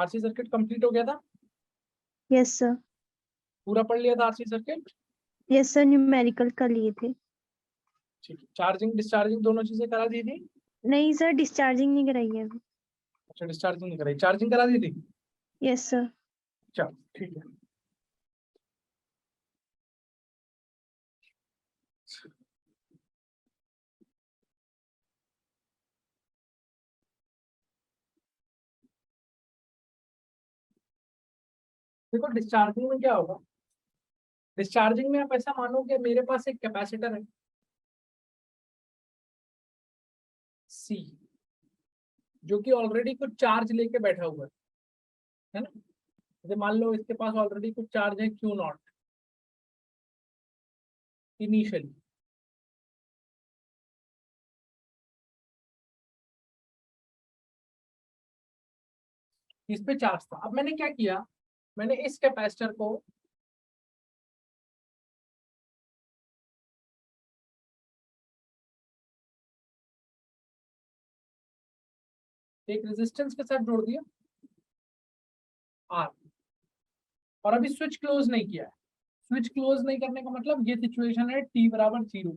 RC circuit complete हो गया था? Yes sir. पूरा पढ़ लिया था RC circuit? Yes sir, numerical कर लिए थे। ठीक है, चार्जिंग डिस्चार्जिंग दोनों चीजें करा दी थी? नहीं सर, डिस्चार्जिंग नहीं कराई है अभी। अच्छा, डिस्चार्जिंग नहीं कराई, चार्जिंग करा दी थी? Yes sir. चलो ठीक है। देखो डिस्चार्जिंग में क्या होगा, डिस्चार्जिंग में आप ऐसा मानो कि मेरे पास एक कैपेसिटर है सी, जो कि ऑलरेडी कुछ चार्ज लेके बैठा हुआ है ना। जैसे मान लो इसके पास ऑलरेडी कुछ चार्ज है क्यू नॉट इनिशियली, इस पे चार्ज था। अब मैंने क्या किया, मैंने इस कैपेसिटर को एक रेजिस्टेंस के साथ जोड़ दिया आर, और अभी स्विच क्लोज नहीं किया है। स्विच क्लोज नहीं करने का मतलब ये सिचुएशन है t बराबर 0।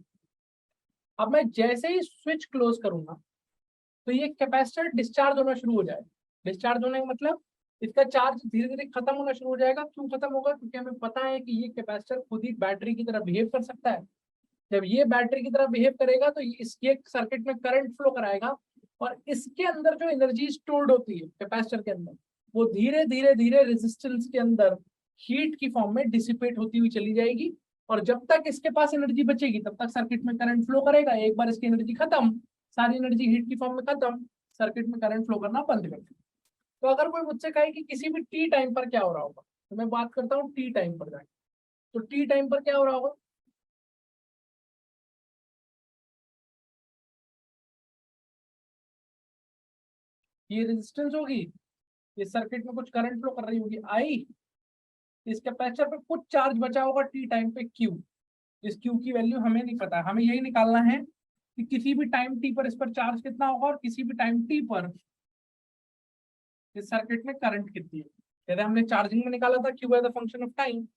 अब मैं जैसे ही स्विच क्लोज करूंगा तो ये कैपेसिटर डिस्चार्ज होना शुरू हो जाएगा। डिस्चार्ज होने का मतलब इसका चार्ज धीरे धीरे खत्म होना शुरू हो जाएगा। क्यों खत्म होगा? क्योंकि हमें पता है कि ये कैपेसिटर खुद ही बैटरी की तरह बिहेव कर सकता है। जब ये बैटरी की तरह बिहेव करेगा तो इसके सर्किट में करंट फ्लो कराएगा, और इसके अंदर जो एनर्जी स्टोर्ड होती है कैपेसिटर के अंदर, वो धीरे धीरे धीरे रेजिस्टेंस के अंदर हीट की फॉर्म में डिसिपेट होती हुई चली जाएगी। और जब तक इसके पास एनर्जी बचेगी तब तक सर्किट में करंट फ्लो करेगा। एक बार इसकी एनर्जी खत्म, सारी एनर्जी हीट की फॉर्म में खत्म, सर्किट में करंट फ्लो करना बंद कर देगा। तो अगर कोई मुझसे कहे कि किसी भी टी टाइम पर क्या हो रहा होगा, तो मैं बात करता हूँ टी टाइम पर जाके। तो टी टाइम पर क्या हो रहा होगा, ये रेजिस्टेंस होगी, इस सर्किट में कुछ करंट फ्लो कर रही होगी आई, इस कैपेसिटर पे कुछ चार्ज बचा होगा टी टाइम पे क्यू। इस क्यू की वैल्यू हमें नहीं पता है, हमें यही निकालना है कि किसी भी टाइम टी पर इस पर चार्ज कितना होगा और किसी भी टाइम टी पर इस सर्किट में करंट कितनी है। जैसे हमने चार्जिंग में निकाला था Q as a function of time,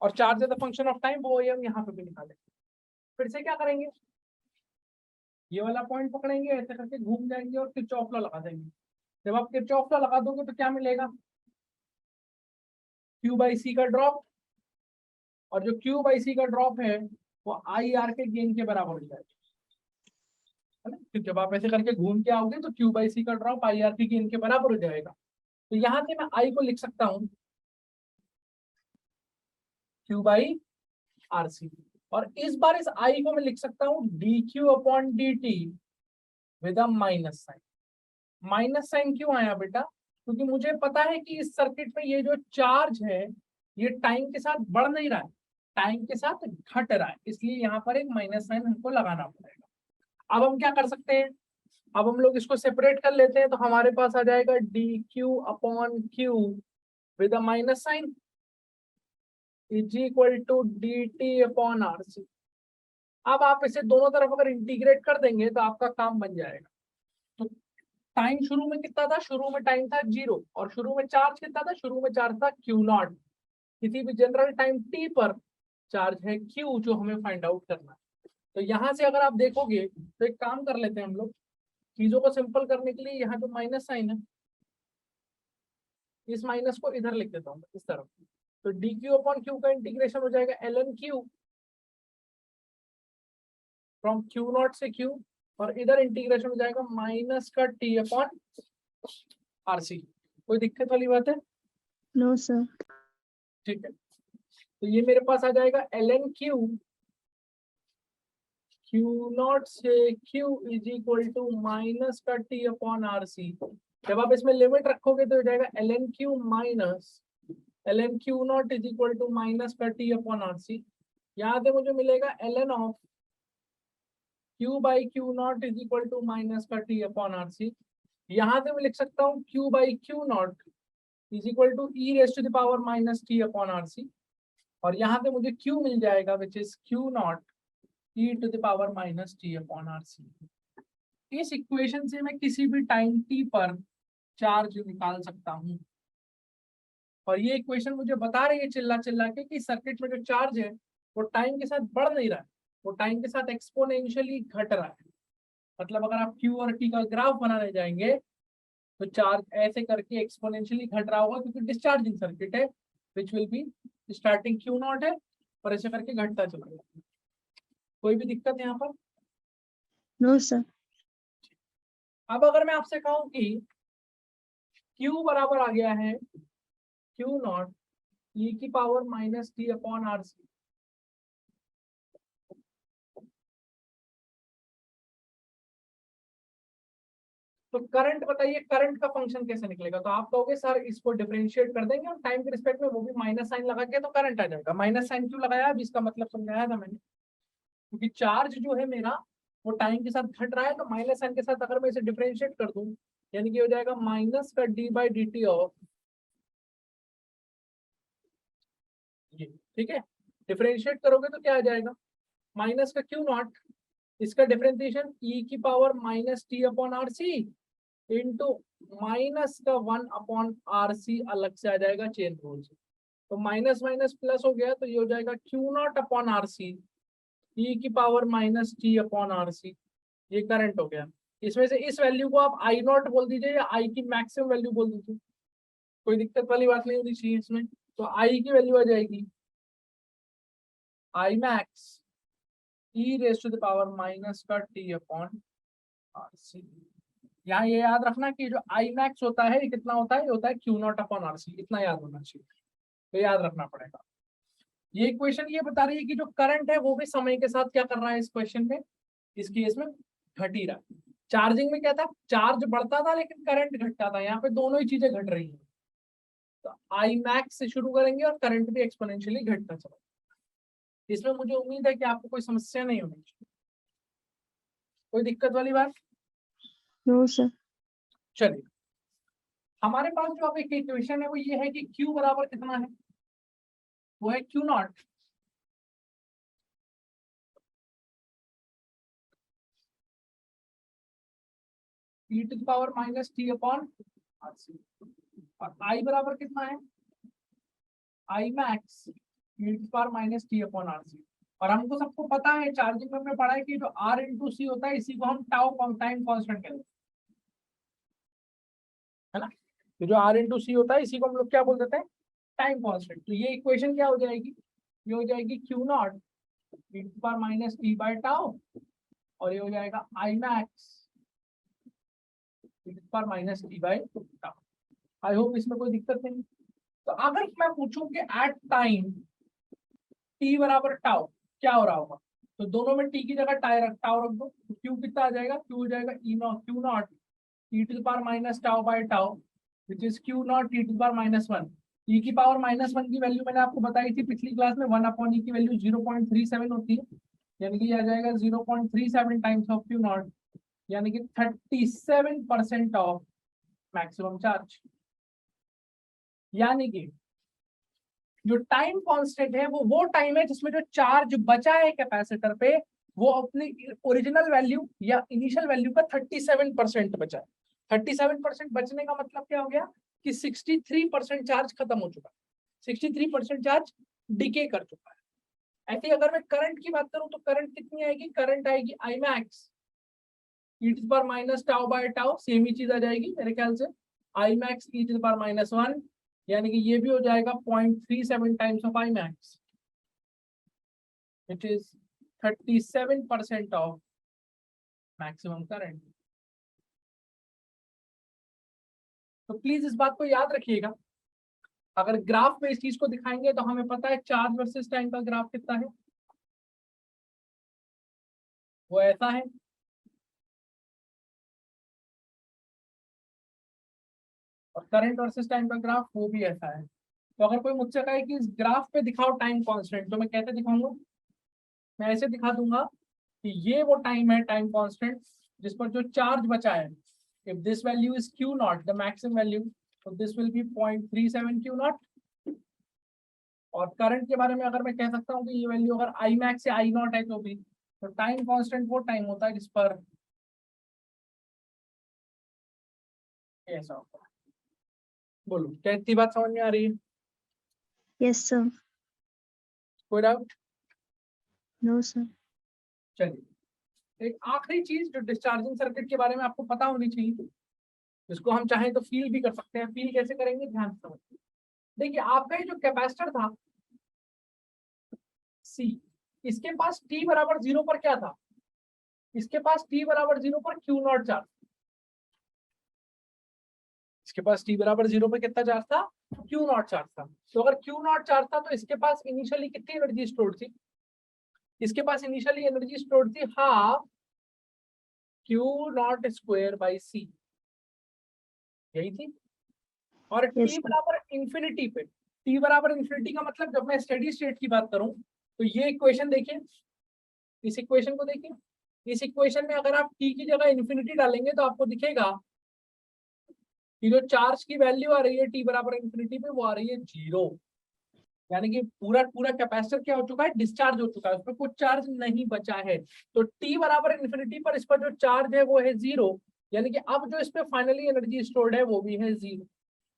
और charge as a function of time, वो हम यहाँ पे भी निकालेंगे। फिर से क्या करेंगे, ये वाला पॉइंट पकड़ेंगे, ऐसे करके घूम जाएंगे और किरचॉफ लॉ लगा देंगे। जब आप किरचॉफ लॉ लगा दोगे तो क्या मिलेगा, क्यू बाई सी का ड्रॉप, और जो क्यू बाई सी का ड्रॉप है वो आई आर के गेन के बराबर हो जाएगा, है ना। फिर जब आप ऐसे करके घूम के आओगे तो क्यू बाई सी का ड्रॉप आई आर के गेन के बराबर हो जाएगा। तो यहाँ से मैं आई को लिख सकता हूँ क्यू बाई आर सी, और इस बार इस आई को मैं लिख सकता हूँ d q upon d t with a minus sign. Minus sign क्यों आया बेटा? क्योंकि मुझे पता है कि इस सर्किट में ये जो चार्ज है ये टाइम के साथ बढ़ नहीं रहा है, टाइम के साथ घट रहा है, इसलिए यहाँ पर एक माइनस साइन हमको लगाना पड़ेगा। अब हम क्या कर सकते हैं, अब हम लोग इसको सेपरेट कर लेते हैं, तो हमारे पास आ जाएगा d q upon q with a minus sign is equal to d t upon are c. अब आप इसे दोनों तरफ अगर इंटीग्रेट कर देंगे तो आपका काम बन जाएगा। तो टाइम शुरू में कितना था, शुरू में टाइम था 0, और शुरू में चार्ज कितना था, शुरू में चार्ज था क्यू नॉट। किसी भी जनरल टाइम टी पर चार्ज है क्यू, जो हमें फाइंड आउट करना है। तो यहाँ से अगर आप देखोगे तो एक काम कर लेते हैं हम लोग, चीजों को सिंपल करने के लिए यहाँ जो माइनस साइन है, इस माइनस को इधर लिख देता हूँ इस तरफ। तो डी क्यू अपॉन क्यू का इंटीग्रेशन हो जाएगा L N q from q not से क्यू, और इधर इंटीग्रेशन हो जाएगा माइनस का टी अपॉन आर सी। कोई दिक्कत वाली बात है? No sir. ठीक है, तो ये मेरे पास आ जाएगा L N Q Q not से Q is equal to minus का टी अपॉन आर सी। जब आप इसमें लिमिट रखोगे तो हो जाएगा L N Q minus L N Q not is equal to minus का टी अपॉन आर सी। यहाँ से मुझे मिलेगा L N of Q by Q not is equal to minus का टी अपॉन आर सी। यहाँ से मैं लिख सकता हूँ q by Q not is equal to e raise to the power minus T upon are c, और यहाँ पे मुझे Q मिल जाएगा which is Q naught E to the power minus T upon are c. इस equation से मैं किसी भी टाइम t पर चार्ज निकाल सकता हूँ। और ये इक्वेशन मुझे बता रही है चिल्ला चिल्ला के कि सर्किट में जो चार्ज है वो टाइम के साथ बढ़ नहीं रहा है, वो टाइम के साथ एक्सपोनेंशियली घट रहा है। मतलब अगर आप Q और T का ग्राफ बनाने जाएंगे तो चार्ज ऐसे करके एक्सपोनेंशियली घट रहा होगा, क्योंकि डिस्चार्जिंग सर्किट है, which will be starting Q not है और ऐसे करके घटता चलेगा। कोई भी दिक्कत यहाँ पर? No sir. अब अगर मैं आपसे कहूँ कि Q बराबर आ गया है Q नॉट e की power minus T upon are c, तो करंट बताइए, करंट का फंक्शन कैसे निकलेगा? तो आप कहोगे सर इसको डिफरेंशिएट कर देंगे और टाइम के रिस्पेक्ट में वो भी माइनस साइन लगा के तो करंट आ जाएगा। माइनस साइन क्यों लगाया, अब इसका मतलब समझाया था मैंने, क्योंकि चार्ज जो है मेरा वो टाइम के साथ घट रहा है, तो माइनस साइन के साथ अगर मैं इसे डिफरेंशिएट कर दूं, यानी कि हो जाएगा माइनस का D by D T of ये, ठीक है। डिफरेंशिएट करोगे तो क्या आ जाएगा, माइनस का क्यू नॉट, इसका डिफरेंशिएशन ई की power minus T upon are c into minus का 1 अपॉन आर सी अलग से आ जाएगा चेन रूल से। तो माइनस माइनस प्लस हो गया, तो ये हो जाएगा Q not upon are C E की power minus T upon R C, ये करंट हो गया। इसमें से इस वैल्यू को आप आई नॉट बोल दीजिए या आई की मैक्सिमम वैल्यू बोल दीजिए, कोई दिक्कत वाली बात नहीं होनी चाहिए इसमें। तो आई की वैल्यू आ जाएगी I max e raise to the power minus का टी अपॉन आर सी। यहाँ ये याद रखना कि जो आई मैक्स होता है ये कितना होता है, ये होता है q not upon are c, इतना याद होना चाहिए, तो याद रखना पड़ेगा। ये इक्वेशन ये बता रही है कि जो करंट है वो भी समय के साथ क्या कर रहा है, इस क्वेश्चन में, इस केस में घट ही रहा है। चार्जिंग में क्या था, चार्ज बढ़ता था लेकिन करंट घटता था, यहाँ पे दोनों ही चीजें घट रही हैं। तो आई मैक्स से शुरू करेंगे और करंट भी एक्सपोनेंशियली घटता चला। इसमें मुझे उम्मीद है कि आपको कोई समस्या नहीं होनी चाहिए, कोई दिक्कत वाली बात? No sir. चलिए, हमारे पास जो अब एक इक्वेशन है वो ये है कि Q बराबर कितना है, वो है Q naught e to the power minus T upon are c, और I बराबर कितना है, I max e to the power minus T upon are c. और हमको सबको पता है, चार्जिंग में हमने पढ़ा है कि जो R इंटू सी होता है इसी को हम टाउ टाइम कांस्टेंट कहते हैं, है ना। तो जो R इंटू सी होता है इसी को हम लोग क्या बोल देते हैं, टाइम कांस्टेंट। तो ये इक्वेशन क्या हो जाएगी, ये हो जाएगी Q naught e to the power minus t by tau, और ये हो जाएगा I max e to the power minus t by tau. I hope इसमें कोई दिक्कत नहीं। तो अगर मैं पूछूं कि एट टाइम टी बराबर टाउ क्या हो रहा होगा, तो दोनों में टी की जगह टाउ रख दो, तो क्यू कितना आ जाएगा, क्यू हो जाएगा E not Q not E to the power minus tau by tau, which is Q not E to the power minus one. E की पावर माइनस वन की वैल्यू मैंने आपको बताई थी पिछली क्लास में, 1 अपॉन ई की वैल्यू 0.37 होती है, यानी कि आ जाएगा 0.37 टाइम्स ऑफ क्यू नॉट, यानी कि 37% ऑफ मैक्सिमम चार्ज। यानी कि जो टाइम कांस्टेंट है वो टाइम है जिसमें जो चार्ज बचा है कैपेसिटर पे वो अपनी ओरिजिनल वैल्यू या इनिशियल वैल्यू का 37% बचा है। 37% बचने का मतलब क्या हो गया कि 63% चार्ज खत्म हो चुका है, 63% चार्ज डिके कर चुका है। ऐसे अगर मैं करंट की बात करूं तो करंट कितनी आएगी, करंट आएगी I max E to the power minus tau by tau, same ही चीज आ जाएगी मेरे ख्याल से, I max E to the power minus one, यानी कि ये भी हो जाएगा 0.37 times of I max, which is 37% of maximum current. तो प्लीज इस बात को याद रखिएगा, अगर ग्राफ में इस चीज को दिखाएंगे तो हमें पता है चार्ज वर्सेस टाइम का ग्राफ कितना है, वो ऐसा है। और करंट वर्सेस टाइम का ग्राफ वो भी ऐसा है। तो अगर कोई मुझसे कहे कि इस ग्राफ पे दिखाओ टाइम कांस्टेंट, तो मैं कैसे दिखाऊंगा, मैं ऐसे दिखा दूंगा कि ये वो टाइम है, टाइम कांस्टेंट जिस पर जो चार्ज बचा है, if this value is Q not the maximum value, तो this will be 0.37 Q not. और करंट के बारे में अगर मैं कह सकता हूँ कि ये वैल्यू अगर आई मैक्स या आई नॉट है तो भी, तो टाइम कांस्टेंट वो टाइम होता है जिस पर ऐसा होता है। बोलो, क्या इतनी बात समझ में आ रही है? Yes, sir. कोई डाउट? No, sir. चलिए, एक आखिरी चीज जो डिस्चार्जिंग सर्किट के बारे में आपको पता होनी चाहिए, जिसको हम चाहें तो फील भी कर सकते हैं। फील कैसे करेंगे, ध्यान से समझिए। देखिए, आपका ये जो कैपेसिटर था सी, इसके पास t बराबर 0 पर क्या था? इसके पास t बराबर 0 पर क्यू नॉट चार्ज। इसके पास t बराबर 0 पर कितना चार्ज था? क्यू नॉट चार्ज था। तो अगर क्यू नॉट चार्ज था तो इसके पास इनिशियली कितनी एनर्जी स्टोर थी? इसके पास इनिशियली एनर्जी स्टोर थी half Q not square by C, यही थी। और Yes, t sir. बराबर इंफिनिटी पे, t बराबर इंफिनिटी का मतलब जब मैं स्टेडी स्टेट की बात करूं तो ये इक्वेशन देखिए, इस इक्वेशन को देखिए। इस इक्वेशन में अगर आप t की जगह इंफिनिटी डालेंगे तो आपको दिखेगा कि जो चार्ज की वैल्यू आ रही है t बराबर इंफिनिटी पे, वो आ रही है 0। यानी कि पूरा पूरा कैपेसिटर क्या हो चुका है? डिस्चार्ज हो चुका है, उसमें कुछ चार्ज नहीं बचा है। तो t बराबर इंफिनिटी पर इस पर जो चार्ज है वो है 0, यानी कि अब जो इस पे फाइनली एनर्जी स्टोर्ड है वो भी है 0।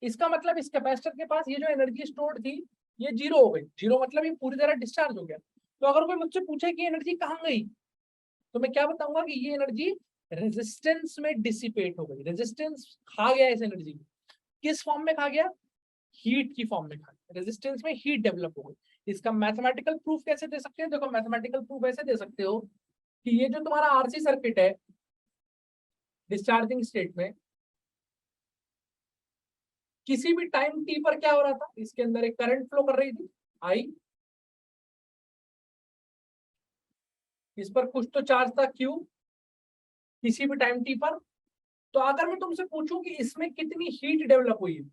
इसका मतलब इस कैपेसिटर के पास ये जो एनर्जी स्टोर्ड थी ये 0 हो गई। 0 मतलब ये पूरी तरह डिस्चार्ज हो गया। तो अगर कोई मुझसे पूछे कि एनर्जी कहाँ गई, तो मैं क्या बताऊंगा कि ये एनर्जी रेजिस्टेंस में डिसिपेट हो गई। रेजिस्टेंस खा गया इस एनर्जी को। किस फॉर्म में खा गया? हीट की फॉर्म में खा गया। रेजिस्टेंस में हीट डेवलप हो गई। इसका मैथमेटिकल प्रूफ कैसे दे सकते हैं? देखो, मैथमेटिकल प्रूफ ऐसे दे सकते हो कि ये जो तुम्हारा आरसी सर्किट है डिस्चार्जिंग स्टेट में, किसी भी टाइम टी पर क्या हो रहा था? इसके अंदर एक करंट फ्लो कर रही थी आई, इस पर कुछ तो चार्ज था क्यू, किसी भी टाइम टी पर। तो अगर मैं तुमसे पूछूं कि इसमें कितनी हीट डेवलप हुई है,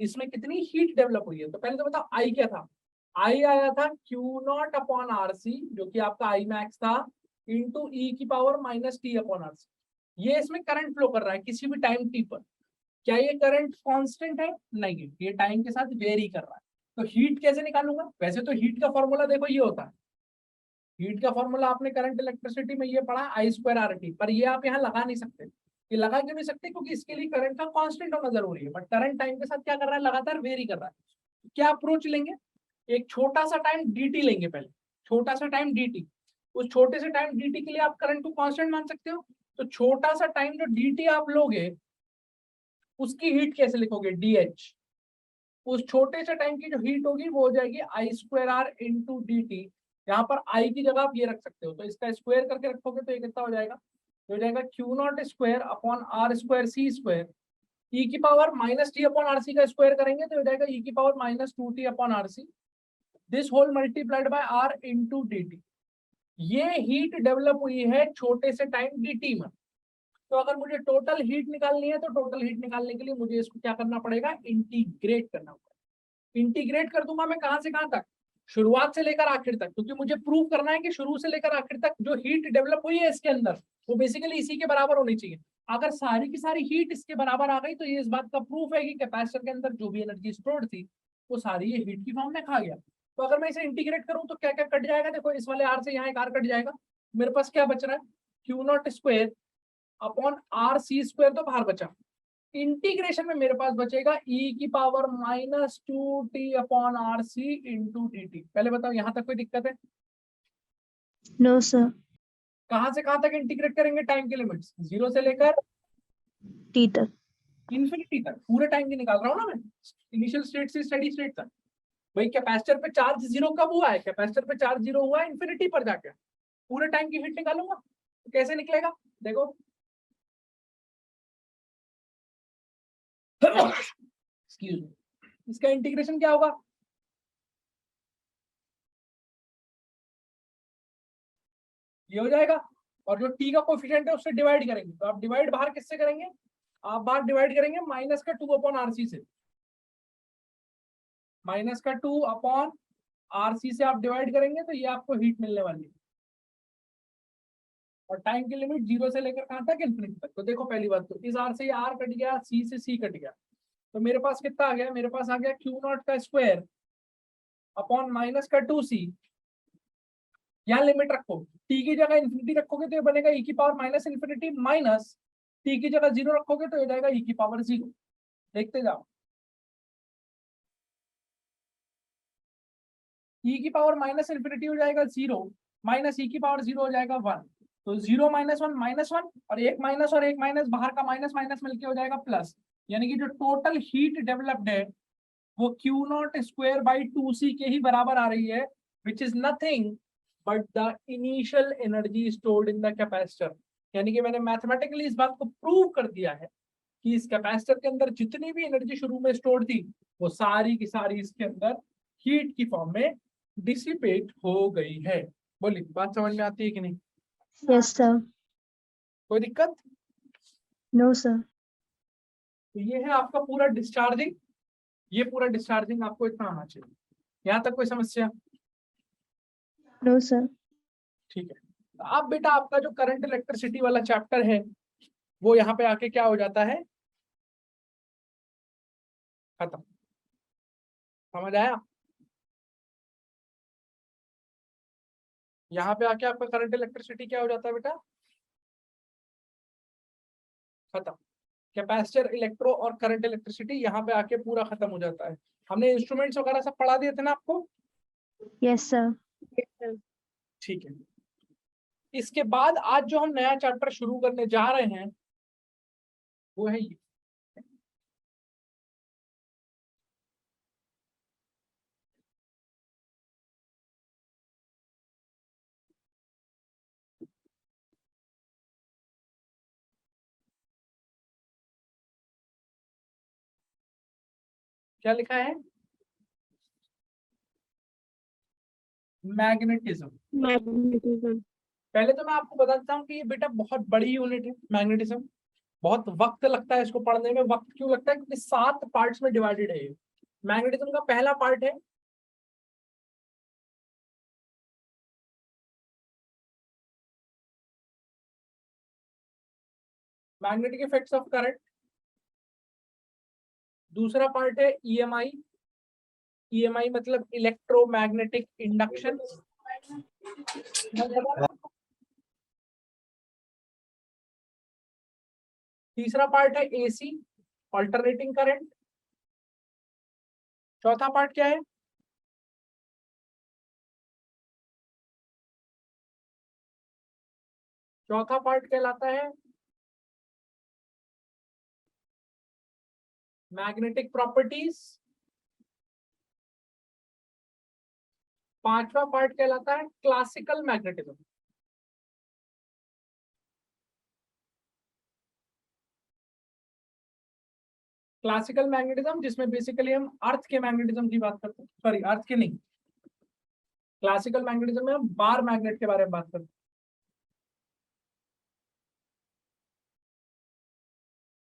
इसमें कितनी हीट डेवलप हुई है, तो पहले तो बताओ आई क्या था? आई आया था q not upon are c, जो कि आपका आई मैक्स था, इंटू ई की power minus T upon R C. ये इसमें करंट फ्लो कर रहा है किसी भी टाइम टी पर। क्या ये करंट कांस्टेंट है? नहीं, ये टाइम के साथ वेरी कर रहा है। तो हीट कैसे निकालूंगा? वैसे तो हीट का फॉर्मूला देखो ये होता है, हीट का फॉर्मूला आपने करंट इलेक्ट्रिसिटी में ये पढ़ा आई स्क्वायर आर टी, पर ये आप यहाँ लगा नहीं सकते। ये लगा क्यों नहीं सकते? क्योंकि इसके लिए करंट का कांस्टेंट होना जरूरी है, बट करंट टाइम के साथ क्या कर रहा है? लगातार वेरी कर रहा है। क्या अप्रोच लेंगे? एक छोटा सा टाइम dt लेंगे पहले, छोटा सा टाइम dt। उस छोटे से टाइम dt के लिए आप करंट को कांस्टेंट मान सकते हो। तो छोटा सा टाइम जो dt आप लोगे, उसकी हीट कैसे लिखोगे? dh। उस छोटे से टाइम की जो हीट होगी वो हो जाएगी I square R into D T. यहाँ पर आई की जगह आप ये रख सकते हो, तो इसका स्क्वायर करके रखोगे तो ये कितना हो जाएगा? हो जाएगा Q not square upon are square C square, E की power minus T upon are C का स्क्वायर करेंगे तो हो जाएगा ई की power minus 2t upon are C, this whole multiplied by R into D T. ये heat develop हुई है छोटे से टाइम डी टी में। तो अगर मुझे टोटल हीट निकालनी है तो टोटल हीट निकालने के लिए मुझे इसको क्या करना पड़ेगा? इंटीग्रेट करना होगा। इंटीग्रेट कर दूंगा मैं कहां से कहां तक? शुरुआत से लेकर आखिर तक, क्योंकि मुझे प्रूव करना है कि शुरू से लेकर आखिर तक जो हीट डेवलप हुई है इसके अंदर वो बेसिकली इसी के बराबर होनी चाहिए। अगर सारी की सारी हीट इसके बराबर आ गई तो ये इस बात का प्रूफ है कि कैपेसिटर के अंदर जो भी एनर्जी स्टोर्ड थी वो सारी ये हीट की फॉर्म में खा गया। तो अगर मैं इसे इंटीग्रेट करूं तो क्या क्या कट जाएगा? देखो, इस वाले आर से यहाँ एक आर कट जाएगा, मेरे पास क्या बच रहा है? Q not square upon are c square तो बाहर बचा। इंटीग्रेशन में मेरे पास बचेगा ई की power minus 2t upon are c into D t. पहले बताओ यहां तक कोई दिक्कत है? No, sir. कहां से कहां तक इंटीग्रेट करेंगे? टाइम की लिमिट्स 0 से लेकर T तक. इन्फिनिटी तक, पूरे टाइम की निकाल रहा हूं ना मैं, इनिशियल स्टेट से स्टेडी स्टेट तक। भाई कैपेसिटर पे चार्ज 0 कब हुआ है? कैपेसिटर पे चार्ज 0 हुआ है इन्फिनिटी पर जाके। पूरे टाइम की हीट निकालूंगा तो कैसे निकलेगा? देखो एक्सक्यूज मी, इसका इंटीग्रेशन क्या होगा? ये हो जाएगा, और जो टी का कोफिशिएंट है उससे डिवाइड करेंगे। तो आप डिवाइड बाहर किससे करेंगे? आप बाहर डिवाइड करेंगे माइनस का 2 अपॉन आरसी से। माइनस का 2 अपॉन आरसी से आप डिवाइड करेंगे तो ये आपको हीट मिलने वाली है। और टाइम की लिमिट 0 से लेकर कहां तक? इन्फिनिटी तक। तो देखो, पहली बात तो इस आर से आर कट गया, सी से सी कट गया, तो मेरे पास कितना आ गया? मेरे पास आ गया क्यू नॉट का स्क्वायर अपॉन माइनस का 2c। यहाँ लिमिट रखो, टी की जगह इन्फिनिटी रखोगे तो ये बनेगा ई की power minus infinity, minus T की जगह 0 रखोगे तो ये जाएगा ई की पावर 0। देखते जाओ, ई की पावर माइनस इन्फिनिटी हो जाएगा 0, माइनस ई की पावर 0 हो जाएगा 1। तो 0 -1 -1 और एक माइनस बाहर का माइनस माइनस मिलके हो जाएगा प्लस। यानी कि जो टोटल हीट डेवलप्ड है वो Q0²/2C के ही बराबर आ रही है, which is nothing but the initial energy stored in the capacitor. यानी कि मैंने मैथमेटिकली इस बात को प्रूव कर दिया है कि इस कैपेसिटर के अंदर जितनी भी एनर्जी शुरू में स्टोर्ड थी वो सारी की सारी इसके अंदर हीट की फॉर्म में डिसिपेट हो गई है। बोलिए बात समझ में आती है कि नहीं? Yes, sir. कोई दिक्कत? No, sir. तो ये है आपका पूरा डिस्चार्जिंग, ये पूरा डिस्चार्जिंग आपको इतना आना चाहिए। यहाँ तक कोई समस्या? No, sir. ठीक है। तो अब बेटा आपका जो करंट इलेक्ट्रिसिटी वाला चैप्टर है वो यहाँ पे आके क्या हो जाता है, खत्म। समझ आया? यहाँ पे आके आपका करंट इलेक्ट्रिसिटी क्या हो जाता है बेटा, खत्म। कैपेसिटर इलेक्ट्रो और करंट इलेक्ट्रिसिटी यहाँ पे आके पूरा खत्म हो जाता है। हमने इंस्ट्रूमेंट्स वगैरह सब पढ़ा दिए थे ना आपको? Yes, sir. ठीक है। इसके बाद आज जो हम नया चैप्टर शुरू करने जा रहे हैं वो है ये। क्या लिखा है? मैग्नेटिज्म। मैग्नेटिज्म। पहले तो मैं आपको बता देता हूँ कि ये बेटा बहुत बड़ी यूनिट है मैग्नेटिज्म। बहुत वक्त लगता है इसको पढ़ने में। वक्त क्यों लगता है? क्योंकि 7 पार्ट्स में डिवाइडेड है ये। मैग्नेटिज्म का पहला पार्ट है मैग्नेटिक इफेक्ट्स ऑफ करंट। दूसरा पार्ट है ईएमआई। ईएमआई मतलब इलेक्ट्रोमैग्नेटिक इंडक्शन। तीसरा पार्ट है एसी, ऑल्टरनेटिंग करंट। चौथा पार्ट क्या है? चौथा पार्ट कहलाता है मैग्नेटिक प्रॉपर्टीज। पांचवा पार्ट कहलाता है क्लासिकल मैग्नेटिज्म। क्लासिकल मैग्नेटिज्म जिसमें बेसिकली हम अर्थ के मैग्नेटिज्म की बात करते हैं, सॉरी अर्थ के नहीं, क्लासिकल मैग्नेटिज्म में हम बार मैग्नेट के बारे में बात करते हैं।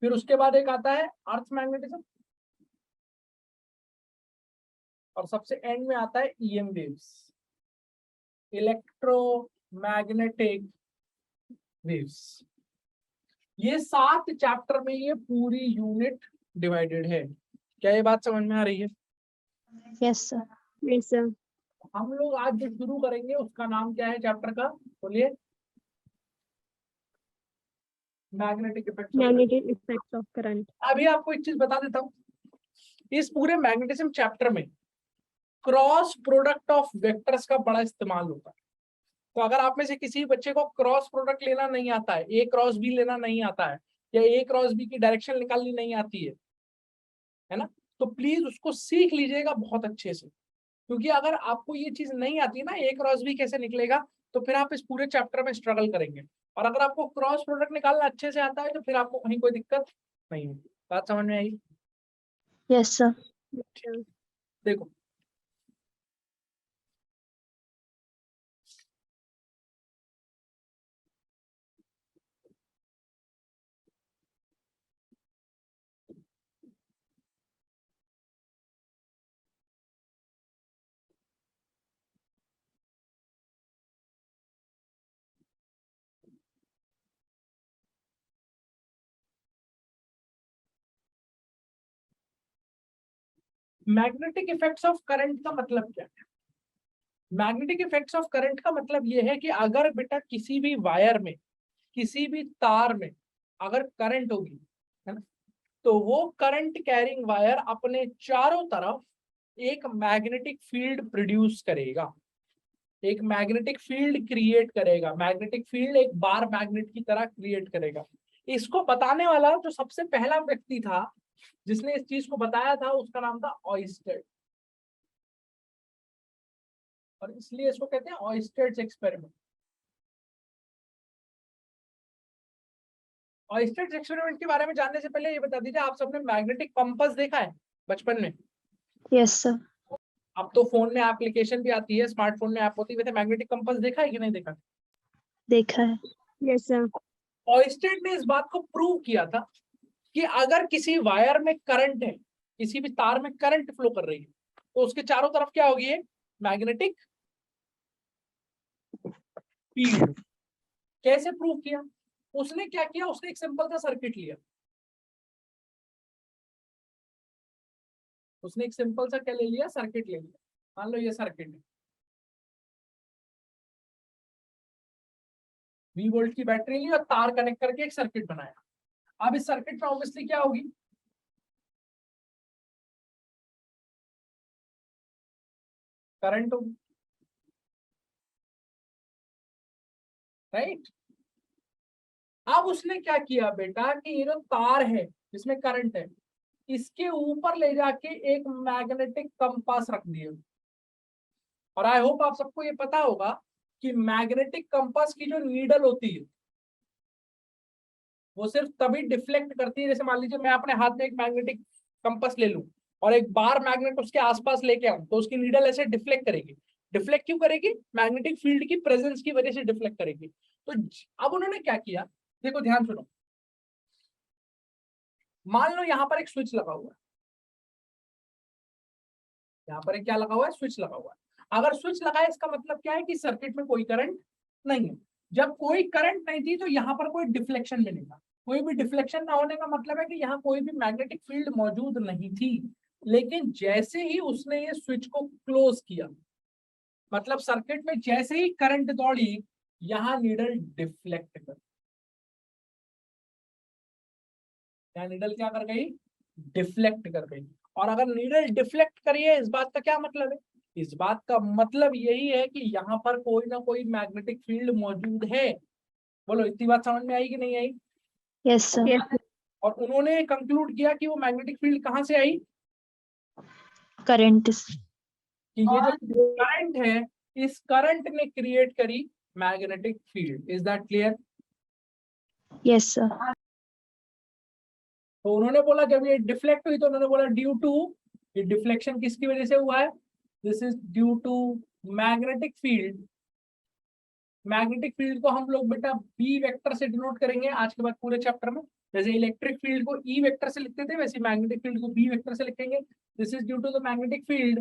फिर उसके बाद एक आता है अर्थ मैग्नेटिज्म और सबसे एंड में आता है ईएम वेव्स, इलेक्ट्रोमैग्नेटिक वेव्स। ये 7 चैप्टर में ये पूरी यूनिट डिवाइडेड है। क्या ये बात समझ में आ रही है? Yes, sir. Yes, sir. हम लोग आज जो शुरू करेंगे उसका नाम क्या है चैप्टर का? बोलिए। Magnetic effects. Magnetic effects of current. अभी आपको एक चीज बता देता हूँ, इस पूरे मैग्नेटिज्म चैप्टर में क्रॉस प्रोडक्ट ऑफ वेक्टर्स का बड़ा इस्तेमाल होता है। तो अगर आप में से किसी बच्चे को क्रॉस प्रोडक्ट लेना नहीं आता है, ए क्रॉस बी लेना नहीं आता है, या ए क्रॉस बी की डायरेक्शन निकालनी नहीं आती है ना, तो प्लीज उसको सीख लीजिएगा बहुत अच्छे से। क्योंकि अगर आपको ये चीज नहीं आती ना, ए क्रॉस बी कैसे निकलेगा, तो फिर आप इस पूरे चैप्टर में स्ट्रगल करेंगे। और अगर आपको क्रॉस प्रोडक्ट निकालना अच्छे से आता है तो फिर आपको कहीं कोई दिक्कत नहीं होगी। बात समझ में आई? Yes, sir. देखो मैग्नेटिक इफेक्ट्स ऑफ करंट का मतलब क्या है? मैग्नेटिक इफेक्ट्स ऑफ करंट का मतलब यह है कि अगर बेटा किसी भी वायर में, किसी भी तार में अगर करंट होगी, है ना, तो वो करंट कैरिंग वायर अपने चारों तरफ एक मैग्नेटिक फील्ड प्रोड्यूस करेगा, एक मैग्नेटिक फील्ड क्रिएट करेगा, मैग्नेटिक फील्ड एक बार मैग्नेट की तरह क्रिएट करेगा। इसको बताने वाला जो सबसे पहला व्यक्ति था जिसने इस चीज को बताया था, उसका नाम था ऑयस्टेड, और इसलिए इसको कहते हैं ऑयस्टेड्स एक्सपेरिमेंट। ऑयस्टेड्स एक्सपेरिमेंट के बारे में जानने से पहले ये बता दीजिए, आप सबने मैग्नेटिक कंपास देखा है बचपन में? Yes, sir. अब तो फोन में एप्लीकेशन भी आती है, स्मार्टफोन में ऐप होती है, वैसे मैग्नेटिक कंपास देखा है कि नहीं देखा? देखा है। Yes, sir. ऑयस्टेड ने इस बात को प्रूव किया था कि अगर किसी वायर में करंट है, किसी भी तार में करंट फ्लो कर रही है, तो उसके चारों तरफ क्या होगी? एक मैग्नेटिक फील्ड। कैसे प्रूव किया? उसने क्या किया, उसने एक सिंपल सा सर्किट लिया, उसने एक सिंपल सा क्या ले लिया, सर्किट ले लिया। मान लो ये सर्किट है, 20 वोल्ट की बैटरी ली और तार कनेक्ट करके एक सर्किट बनाया। अब इस सर्किट में ऑब्वियसली क्या होगी, करंट होगी, राइट? अब उसने क्या किया बेटा कि ये जो तार है जिसमें करंट है, इसके ऊपर ले जाके एक मैग्नेटिक कंपास रख दिया। और आई होप आप सबको ये पता होगा कि मैग्नेटिक कंपास की जो नीडल होती है वो सिर्फ तभी डिफ्लेक्ट करती है, जैसे मान लीजिए मैं अपने हाथ में एक मैग्नेटिक कंपास ले लूं और एक बार मैग्नेट उसके आसपास लेके आऊं, तो उसकी नीडल ऐसे डिफ्लेक्ट करेगी। डिफ्लेक्ट क्यों करेगी? मैग्नेटिक फील्ड की प्रेजेंस की वजह से डिफ्लेक्ट करेगी। तो अब उन्होंने क्या किया, देखो ध्यान सुनो, मान लो यहाँ पर एक स्विच लगा हुआ है, यहाँ पर एक क्या लगा हुआ है, स्विच लगा हुआ है। अगर स्विच लगा है इसका मतलब क्या है कि सर्किट में कोई करंट नहीं है। जब कोई करंट नहीं थी तो यहाँ पर कोई डिफ्लेक्शन मिलेगा। कोई भी डिफ्लेक्शन ना होने का मतलब है कि यहाँ कोई भी मैग्नेटिक फील्ड मौजूद नहीं थी। लेकिन जैसे ही उसने ये स्विच को क्लोज किया, मतलब सर्किट में जैसे ही करंट दौड़ी, यहाँ नीडल डिफ्लेक्ट कर, यहाँ नीडल क्या कर गई, डिफ्लेक्ट कर गई। और अगर नीडल डिफ्लेक्ट करी है, इस बात का क्या मतलब है? इस बात का मतलब यही है कि यहाँ पर कोई ना कोई मैग्नेटिक फील्ड मौजूद है। बोलो इतनी बात समझ में आई कि नहीं आई? Yes, sir. Yes, sir. और उन्होंने कंक्लूड किया कि वो मैग्नेटिक फील्ड कहाँ से आई, Current is. कि ये जो करंट है, इस करंट ने क्रिएट करी magnetic field. Is that clear? Yes, sir. तो उन्होंने बोला जब ये डिफ्लेक्ट हुई तो उन्होंने बोला ड्यू टू, ये डिफ्लेक्शन किसकी वजह से हुआ है, this is due to magnetic field. Magnetic field को हम लोग बेटा बी वेक्टर से डिनोट करेंगे आज के बाद पूरे चैप्टर में। जैसे इलेक्ट्रिक फील्ड को ई वेक्टर से लिखते थे, वैसे मैग्नेटिक फील्ड को बी वेक्टर से लिखेंगे। This is due to the magnetic field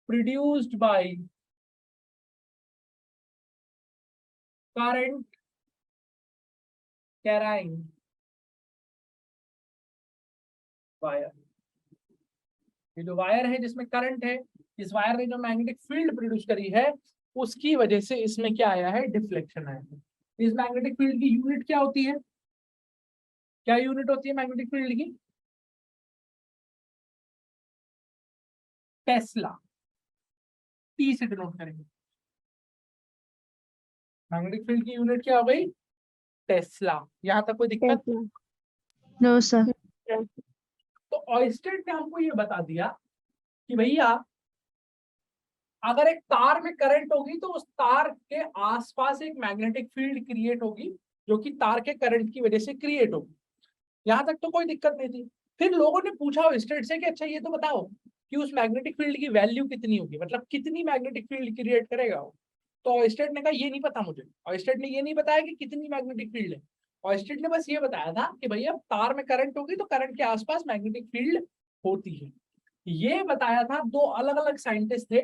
produced by current carrying wire. ये जो वायर है जिसमें करंट है, इस वायर ने जो मैग्नेटिक फील्ड प्रोड्यूस करी है, उसकी वजह से इसमें क्या आया है, डिफ्लेक्शन आया है। इस मैग्नेटिक फील्ड की यूनिट क्या होती है, क्या यूनिट होती है मैग्नेटिक फील्ड की? टेस्ला, टी से डिनोट करेंगे। मैग्नेटिक फील्ड की यूनिट क्या हो गई, टेस्ला। यहां तक कोई दिक्कत? Yes, sir. No, sir. तो ऑयस्टेड ने हमको ये बता दिया कि भैया अगर एक तार में करंट होगी तो उस तार के आसपास एक मैग्नेटिक फील्ड क्रिएट होगी, जो कि तार के करंट की वजह से क्रिएट होगी। यहां तक तो कोई दिक्कत नहीं थी। फिर लोगों ने पूछा ऑयस्टेड से कि अच्छा ये तो बताओ कि उस मैग्नेटिक फील्ड की वैल्यू कितनी होगी, मतलब कितनी मैग्नेटिक फील्ड क्रिएट करेगा वो। तो ऑयस्टेड ने कहा ये नहीं पता मुझे। ऑयस्टेड ने ये नहीं बताया कि कितनी मैग्नेटिक फील्ड है। ऑयस्टेड ने बस ये बताया था कि भैया तार में करंट होगी तो करंट के आसपास मैग्नेटिक फील्ड होती है। ये बताया था दो अलग अलग साइंटिस्ट थे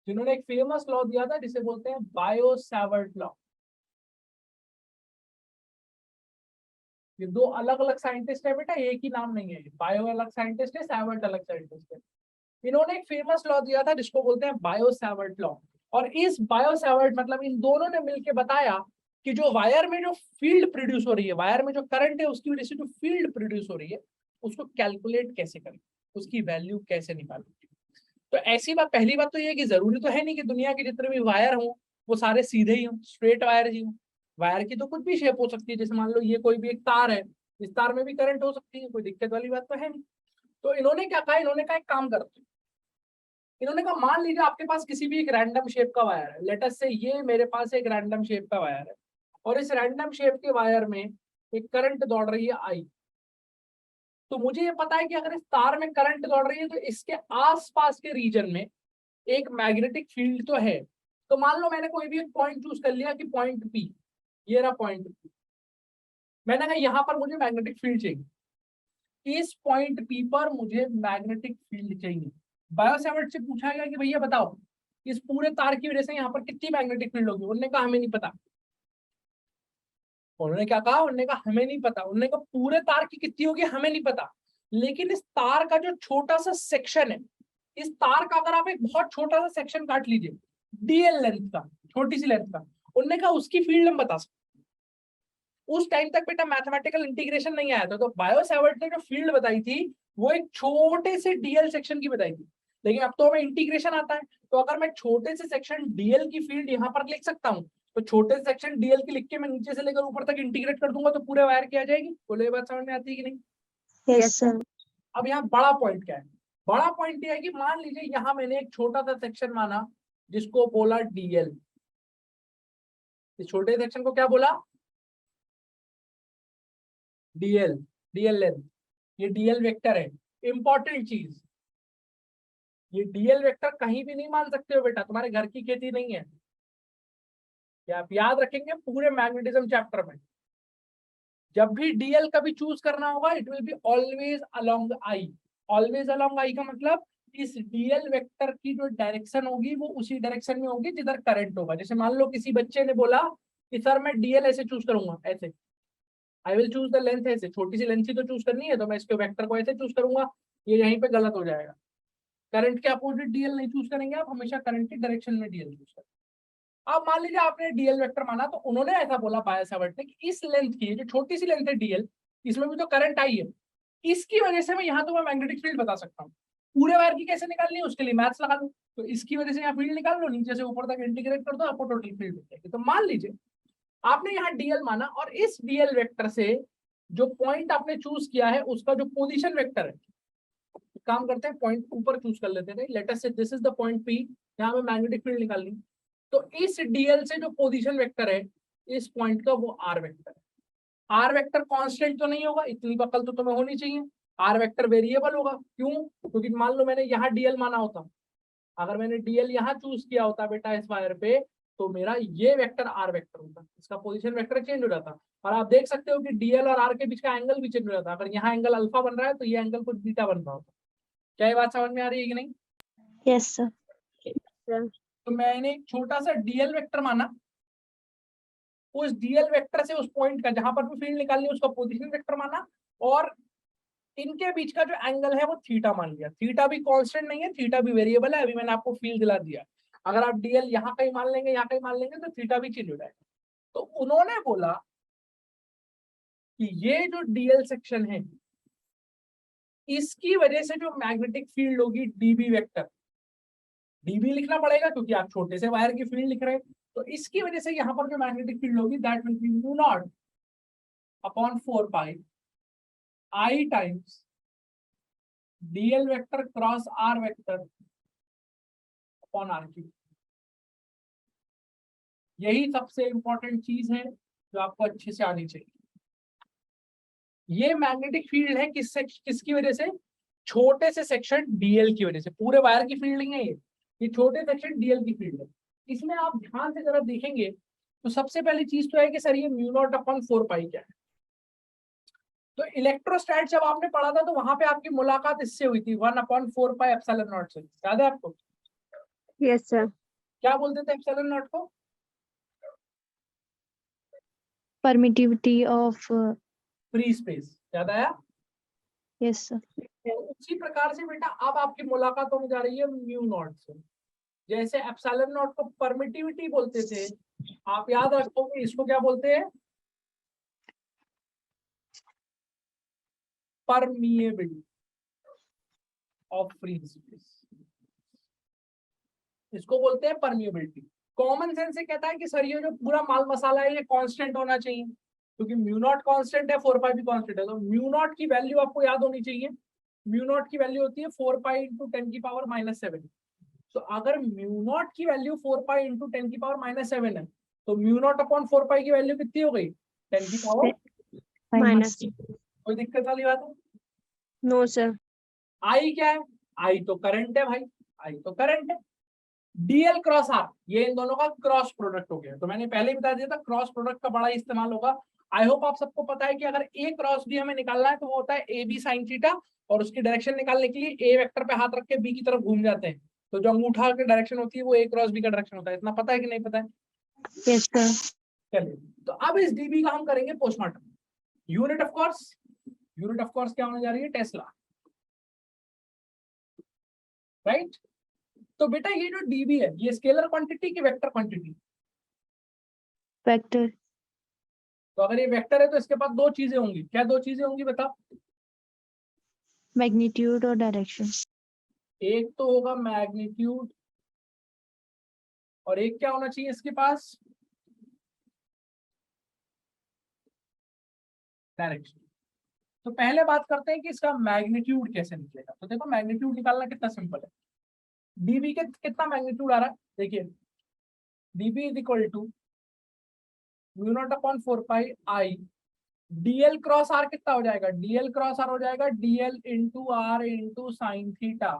जिन्होंने एक फेमस लॉ दिया था जिसे बोलते हैं बायो-सावर्ट लॉ। ये दो अलग अलग साइंटिस्ट है बेटा, एक ही नाम नहीं है। बायो अलग साइंटिस्ट है, सावर्ट अलग साइंटिस्ट है। इन्होंने एक फेमस लॉ दिया था जिसको बोलते हैं बायो-सावर्ट लॉ। और इस बायो-सावर्ट मतलब इन दोनों ने मिलकर बताया कि जो वायर में जो फील्ड प्रोड्यूस हो रही है, वायर में जो करंट है उसकी वजह से जो फील्ड प्रोड्यूस हो रही है, उसको कैलकुलेट कैसे करें। उसकी वैल्यू कैसे निकालोगे। तो ऐसी बात, पहली बात तो ये है कि जरूरी तो है नहीं कि दुनिया के जितने भी वायर हों वो सारे सीधे ही हों, स्ट्रेट वायर ही हों। वायर की तो कुछ भी शेप हो सकती है, जैसे मान लो ये कोई भी एक तार है, इस तार में भी करंट हो सकती है, कोई दिक्कत वाली बात तो है नहीं। तो इन्होंने क्या कहा, इन्होंने कहा एक काम करते हैं, इन्होंने कहा मान लीजिए आपके पास किसी भी एक रैंडम शेप का वायर है, लेट अस से ये मेरे पास एक रैंडम शेप का वायर है और इस रैंडम शेप के वायर में एक करंट दौड़ रही है आई। तो मुझे ये पता है कि अगर इस तार में करंट दौड़ रही है तो इसके आसपास के रीजन में एक मैग्नेटिक फील्ड तो है। तो मान लो मैंने कोई भी एक पॉइंट चूज कर लिया कि पॉइंट पी, ये रहा पॉइंट पी, मैंने कहा यहाँ पर मुझे मैग्नेटिक फील्ड चाहिए, इस पॉइंट पी पर मुझे मैग्नेटिक फील्ड चाहिए। बायो सेवर्ट से पूछा गया कि भैया बताओ इस पूरे तार की वजह से यहाँ पर कितनी मैग्नेटिक फील्ड होगी, उन्होंने कहा हमें नहीं पता। उन्होंने क्या कहा, उन्होंने कहा हमें नहीं पता, उन्होंने कहा पूरे तार की कितनी होगी हमें नहीं पता, लेकिन इस तार का जो छोटा सा सेक्शन है, इस तार का अगर आप एक बहुत छोटा सा सेक्शन काट लीजिए डीएल लेंथ का, छोटी सी लेंथ का, उन्होंने कहा उसकी फील्ड हम बता सकते। उस टाइम तक बेटा मैथमेटिकल इंटीग्रेशन नहीं आया था, तो बायो सेवर्ट ने जो फील्ड बताई थी वो एक छोटे से डीएल सेक्शन की बताई थी, लेकिन अब तो हमें इंटीग्रेशन आता है, तो अगर मैं छोटे से सेक्शन डीएल की फील्ड यहाँ पर लिख सकता हूँ, तो छोटे सेक्शन डीएल की लिख के मैं नीचे से लेकर ऊपर तक इंटीग्रेट कर दूंगा तो पूरे वायर की आ जाएगी। बोलो ये बात समझ में आती है कि नहीं। Yes sir. अब यहाँ बड़ा पॉइंट क्या है, बड़ा पॉइंट ये है कि मान लीजिए यहाँ मैंने एक छोटा सा सेक्शन माना जिसको बोला डीएल, इस छोटे सेक्शन को क्या बोला, डीएल, डीएल लेंथ, ये डीएल वेक्टर है। इंपॉर्टेंट चीज, ये डीएल वेक्टर कहीं भी नहीं मान सकते हो बेटा, तुम्हारे घर की खेती नहीं है, ये आप याद रखेंगे पूरे मैग्नेटिज्म चैप्टर में। जब भी डीएल कभी चूज करना होगा it will be always along I. Always along I का मतलब इस डीएल वेक्टर की जो डायरेक्शन होगी वो उसी डायरेक्शन में होगी जिधर करंट होगा। जैसे मान लो किसी बच्चे ने बोला कि सर मैं डीएल ऐसे चूज करूंगा, ऐसे I will choose the length, ऐसे छोटी सी लेंथ ही तो चूज करनी है तो मैं इसके वेक्टर को ऐसे चूज करूंगा, ये यहीं पे गलत हो जाएगा। करंट के अपोजिट डीएल नहीं चूज करेंगे आप, हमेशा करंट की डायरेक्शन में डीएल चूज करेंगे। अब मान लीजिए आपने डीएल वेक्टर माना, तो उन्होंने ऐसा बोला बायो सेवर्ट ने कि इस लेंथ की, जो छोटी सी लेंथ है डीएल, इसमें भी तो करंट आई है, इसकी वजह से मैं यहाँ तो मैं मैग्नेटिक फील्ड बता सकता हूँ। पूरे वायर की कैसे निकालनी है उसके लिए मैथ्स लगा लो, तो इसकी वजह से यहाँ फील्ड निकाल लो, नीचे से ऊपर तक इंटीग्रेट कर दो, आपको टोटल फील्ड मिल जाएगी। तो मान लीजिए आपने यहाँ डीएल माना और इस डीएल वेक्टर से जो पॉइंट आपने चूज किया है उसका जो पोजीशन वेक्टर है, काम करते हैं पॉइंट ऊपर चूज कर लेते हैं, लेट अस से this is the point P, यहाँ पे मैग्नेटिक फील्ड निकालनी, तो इस डीएल से जो पोजीशन वेक्टर है इस पॉइंट का वो आर वेक्टर है। आर वेक्टर कांस्टेंट तो नहीं होगा, इतनी अकल तो तुम्हें होनी चाहिए, आर वेक्टर वेरिएबल होगा। क्यों, क्योंकि मान लो मैंने यहाँ डीएल माना होता, अगर मैंने डीएल यहाँ चूज किया होता बेटा इस वायर पे, तो मेरा ये वेक्टर आर वेक्टर होता, इसका पोजीशन वेक्टर चेंज हो जाता। और आप देख सकते हो कि डीएल और आर के बीच का एंगल भी चेंज हो जाता, अगर यहाँ एंगल अल्फा बन रहा है तो ये एंगल कुछ बीटा बन रहा होता। क्या ये बात समझ में आ रही है कि नहीं। Yes sir. तो मैंने एक छोटा सा डीएल वेक्टर माना, उस डीएल वेक्टर से उस पॉइंट का जहां पर भी फील्ड निकालनी है उसका पोजीशन वेक्टर माना, और इनके बीच का जो एंगल है वो थीटा मान लिया। थीटा भी कांस्टेंट नहीं है, थीटा भी वेरिएबल है, अभी मैंने आपको फील दिला दिया। अगर आप डीएल यहाँ कहीं मान लेंगे यहाँ कहीं मान लेंगे तो थीटा भी चेंज हो जाएगा। तो उन्होंने बोला कि ये जो डीएल सेक्शन है इसकी वजह से जो मैग्नेटिक फील्ड होगी डीबी वेक्टर, डीबी लिखना पड़ेगा क्योंकि आप छोटे से वायर की फील्ड लिख रहे हैं, तो इसकी वजह से यहाँ पर जो मैग्नेटिक फील्ड होगी that will be mu naught upon 4 pi I times dl vector cross r vector upon r cube. यही सबसे इंपॉर्टेंट चीज है जो आपको अच्छे से आनी चाहिए। ये मैग्नेटिक फील्ड है किसकी वजह से, छोटे से सेक्शन डीएल की वजह से, पूरे वायर की फील्ड नहीं है ये छोटे सेक्शन डीएल की फील्ड है। इसमें आप ध्यान से जरा देखेंगे तो सबसे पहली चीज तो है कि सर ये म्यू नॉट अपॉन 4 पाई क्या है। तो इलेक्ट्रोस्टैट जब आपने पढ़ा था तो वहां पे आपकी मुलाकात इससे हुई थी 1/4 पाई एप्सिलॉन नॉट से, याद है आपको। Yes sir. क्या बोलते थे एप्सिलॉन नॉट को, परमिटिविटी ऑफ फ्री स्पेस, याद आया। Yes sir. तो उसी प्रकार से बेटा अब आपकी मुलाकात होने जा रही है म्यू नॉट से। जैसे एप्सिलॉन नॉट को परमिटिविटी बोलते थे, आप याद रखोगे इसको क्या बोलते हैं, परमिएबिलिटी। ऑफ फ्री स्पेस, इसको बोलते हैं परमिएबिलिटी। कॉमन सेंस से कहता है कि सर ये जो पूरा माल मसाला है ये कांस्टेंट होना चाहिए, क्योंकि म्यू नॉट कांस्टेंट है, 4 पाई भी कांस्टेंट है, तो म्यू नॉट की वैल्यू आपको याद होनी चाहिए। म्यू नॉट की वैल्यू होती है 4 पाई इंटू 10 की पावर -7। तो अगर म्यू नॉट की वैल्यू 4 पाई इंटू 10 की पावर -7 है, तो म्यू नॉट अपॉन 4 पाई की वैल्यू कितनी हो गई? 10 की पावर। माइनस। कोई दिक्कत वाली बात है? No sir. आई क्या है? आई तो करंट है भाई, आई तो करंट है। डीएल क्रॉस आर, ये इन दोनों का क्रॉस प्रोडक्ट हो गया। तो मैंने पहले ही बता दिया था क्रॉस प्रोडक्ट का बड़ा इस्तेमाल होगा। आई होप आप सबको पता है कि अगर ए क्रॉस बी हमें निकालना है तो वो होता है ए बी साइन थीटा, और उसकी डायरेक्शन निकालने के लिए ए वेक्टर पे हाथ रख के बी की तरफ घूम जाते हैं। तो जो अंगूठा की डायरेक्शन होती है वो ए क्रॉस बी का डायरेक्शन होता है। इतना पता है कि नहीं पता है? Yes sir. चलिए, तो अब इस डीबी का हम करेंगे पोस्टमार्टम। यूनिट ऑफ कोर्स क्या होने जा रही है? Tesla, right? तो बेटा ये जो डीबी है ये स्केलर क्वांटिटी की वेक्टर क्वांटिटी? वेक्टर। तो अगर ये वेक्टर है तो इसके पास दो चीजें होंगी। क्या दो चीजें होंगी बताओ? मैग्नीट्यूड और डायरेक्शन। एक तो होगा मैग्नीट्यूड, और एक क्या होना चाहिए इसके पास? डायरेक्शन। तो पहले बात करते हैं कि इसका मैग्नीट्यूड कैसे निकलेगा। तो देखो मैग्नीट्यूड निकालना कितना सिंपल है। डीबी के कितना मैग्नीट्यूड आ रहा है? देखिए, dB is equal to mu naught upon 4 pi I dl cross r. कितना हो जाएगा? डीएल क्रॉस आर हो जाएगा dl into r into sine theta,